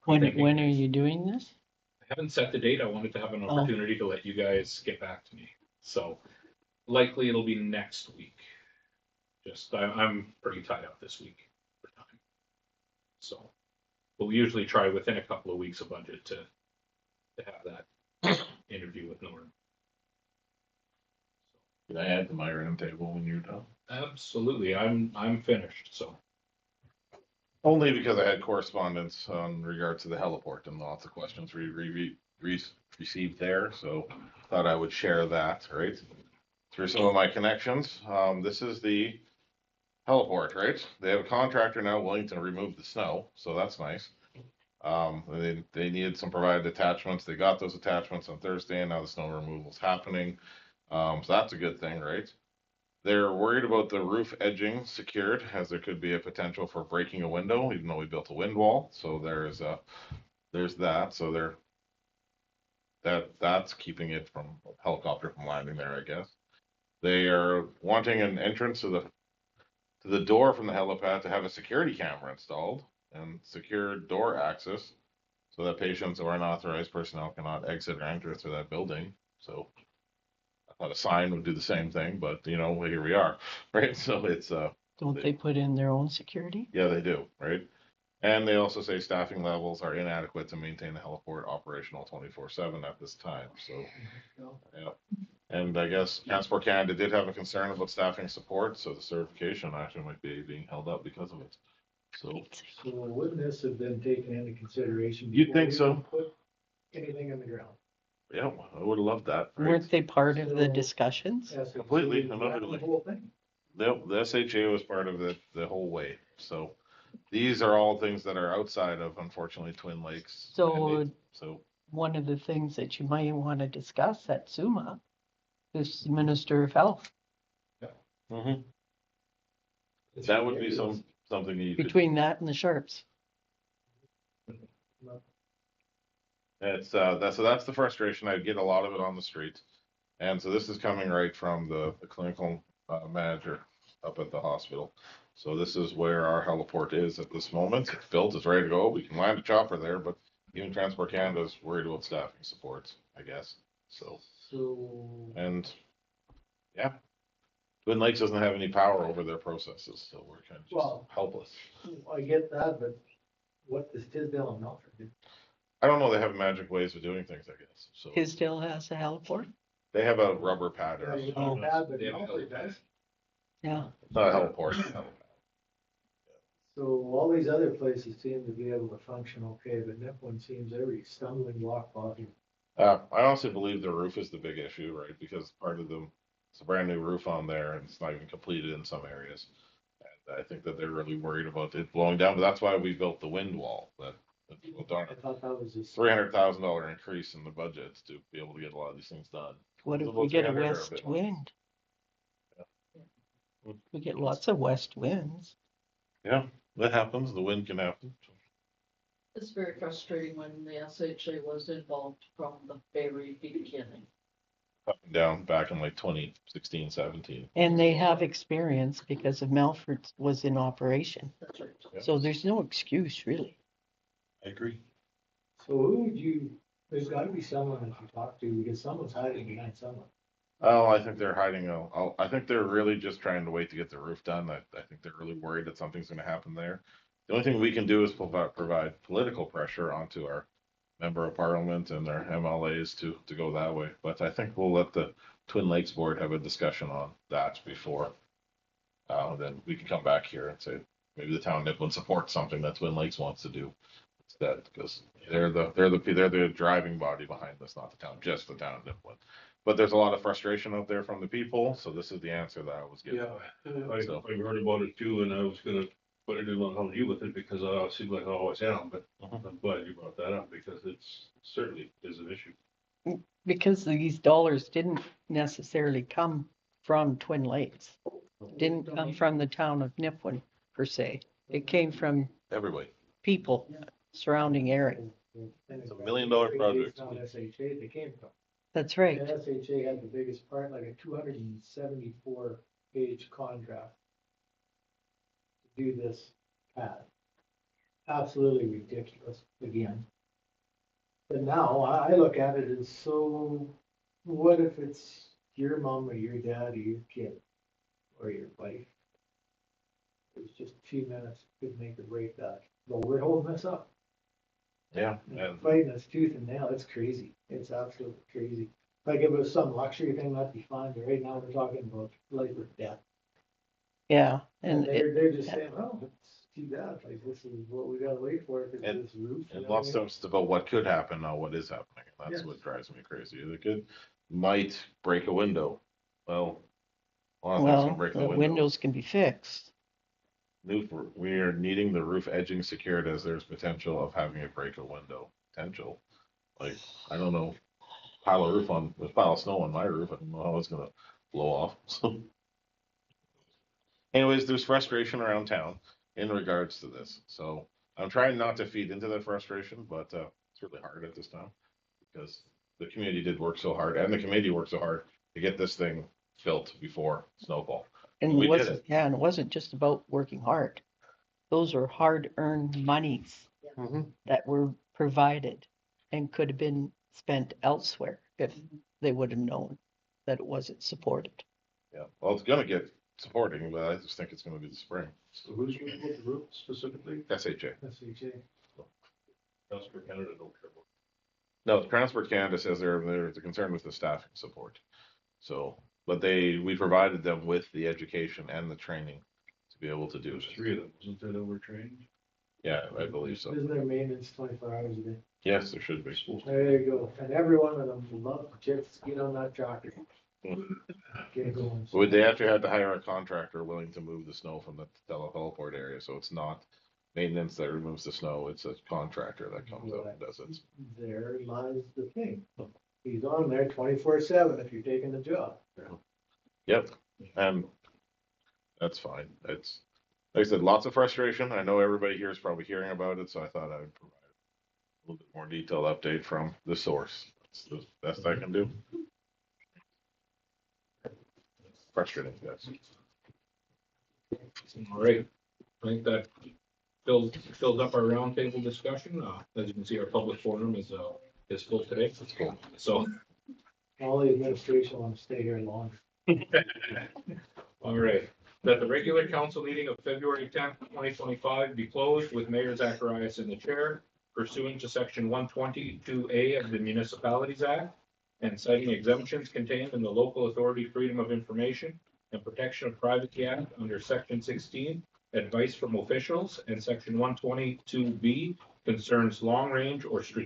When are you doing this? I haven't set the date. I wanted to have an opportunity to let you guys get back to me. So likely it'll be next week. Just I'm pretty tied up this week for time. So we'll usually try within a couple of weeks of budget to have that interview with Norm. can I add to my round table when you're done? Absolutely. I'm finished. So Only because I had correspondence on regards to the heliport and lots of questions we received there, so thought I would share that, right? Through some of my connections, this is the heliport, right? They have a contractor now willing to remove the snow, so that's nice. They needed some provided attachments. They got those attachments on Thursday, and now the snow removal's happening. So that's a good thing, right? They're worried about the roof edging secured, as there could be a potential for breaking a window, even though we built a wind wall. So there's that. So that's keeping it from a helicopter from landing there, I guess. They are wanting an entrance to the door from the helipad to have a security camera installed and secure door access so that patients or unauthorized personnel cannot exit or enter through that building. So I thought a sign would do the same thing, but here we are, right? So it's Don't they put in their own security? yeah, they do, right? And they also say staffing levels are inadequate to maintain the heliport operational 24/7 at this time. So, yeah. And I guess Transport Canada did have a concern about staffing support, so the certification actually might be being held up because of it. So, So wouldn't this have been taken into consideration? You'd before think we so. even Put anything in the ground? yeah, I would have loved that. Right? Weren't they part of the So- discussions? Yes, so Completely, we I'm got not the really- whole thing. The SHA was part of the whole way. So these are all things that are outside of, unfortunately, Twin Lakes. So- mandate. So One of the things that you might want to discuss at SUMA is the Minister of Health, mhm. That would be something you could. between that and the Sharps. It's that's the frustration. I get a lot of it on the street, and so this is coming right from the clinical manager up at the hospital. So this is where our heliport is at this moment. It's built, it's ready to go. We can land a chopper there, but even Transport Canada is worried about staffing supports, I guess. So So, and yeah, Twin Lakes doesn't have any power over their processes, so we're kind of just Well- helpless. I get that, but what does Tisdale and Melford do? I don't know. They have magic ways of doing things, I guess. So Tisdale has a heliport? they have a rubber pad or Yeah, you Oh. know, bad, but They have a Melford helipad. does. Yeah. not a heliport. So all these other places seem to be able to function okay, but Nipmuc seems every stumbling block possible. I honestly believe the roof is the big issue, right? Because part of it's a brand new roof on there and it's not even completed in some areas. And I think that they're really worried about it blowing down, but that's why we built the wind wall. Well, darn I it, thought that was just. $300,000 increase in the budget to be able to get a lot of these things done. What It's if we about get a 300 or a west bit more. wind? We get lots of west winds. Yeah, that happens. The wind can happen. It's very frustrating when the SHA was involved from the very beginning. Up and down back in like 2016, 17. And they have experience because of Melford was in operation. That's right. Yeah. So there's no excuse really. I agree. So who would you, there's gotta be someone that you talk to, because someone's hiding behind someone. Oh, I think they're hiding. I think they're really just trying to wait to get the roof done. I think they're really worried that something's going to happen there. The only thing we can do is provide political pressure onto our member of parliament and their MLAs to go that way. But I think we'll let the Twin Lakes board have a discussion on that before. Then we can come back here and say maybe the town of Nipmuc supports something that Twin Lakes wants to do instead, because they're the driving body behind this, not the town, just the town of Nipmuc. But there's a lot of frustration out there from the people, so this is the answer that I was given. Yeah, I So- heard about it too, and I was gonna put it in on how to deal with it, because I seem like I always am, but I'm glad you brought that up, because it's certainly is an issue. Because these dollars didn't necessarily come from Twin Lakes. Didn't come from the town of Nipmuc per se. It came from Everybody. people surrounding area. It's $1 million project. It's not SHA, they came from. That's right. And SHA had the biggest part, like a 274-page contract to do this pad. Absolutely ridiculous, again. But now I look at it as, so what if it's your mom or your dad or your kid or your wife? It's just a few minutes, could make or break that. But we're holding this up. Yeah, And and fighting this tooth and nail, it's crazy. It's absolutely crazy. Like if it was some luxury thing, that'd be fine, but right now we're talking about life or death. Yeah. And And it, they're just saying, well, it's too bad, like this is what we gotta wait for, cause And- this roof. and lots of times it's about what could happen, not what is happening. And that's Yes. what drives me crazy. The kid might break a window. Well, a lot of things well, can break the the window. windows can be fixed. We are needing the roof edging secured as there's potential of having it break a window. Potential. Like, I don't know. There's a pile of snow on my roof. I don't know how it's gonna blow off. So anyways, there's frustration around town in regards to this. So I'm trying not to feed into that frustration, but it's really hard at this time because the community did work so hard and the committee worked so hard to get this thing built before snowfall. And We it did wasn't, yeah, and it wasn't just about working hard. Those are hard-earned monies that were provided and could have been spent elsewhere if they would have known that it wasn't supported. Yeah, well, it's gonna get supporting, but I just think it's gonna be the spring. So who's looking at the roof specifically? SHA. SHA. Transport Canada don't care about. No, Transport Canada says they're concerned with the staffing support. So, but we provided them with the education and the training to be able to do There's this. 3 of them, isn't that overtrained? Yeah, I believe so. Isn't there maintenance 24 hours a day? Yes, there should be. There you go. And every one of them love jet skiing on that tractor. Get going. Would they actually have to hire a contractor willing to move the snow from the teleport area? So it's not maintenance that removes the snow, it's a contractor that comes out and does it. There lies the thing. He's on there 24/7 if you're taking the job. Yep, and that's fine. It's, like I said, lots of frustration. I know everybody here is probably hearing about it, so I thought I would provide a little bit more detailed update from the source. That's the best I can do. Frustrating, yes. All right, I think that fills up our roundtable discussion. As you can see, our public forum is full today. That's cool. So, All the administration wants to stay here longer. all right, that the regular council meeting of February 10th, 2025 be closed with Mayor Zacharias in the chair pursuant to section 122A of the Municipalities Act and citing exemptions contained in the Local Authority Freedom of Information and Protection of Privacy Act under section 16, advice from officials, and section 122B concerns long-range or strategic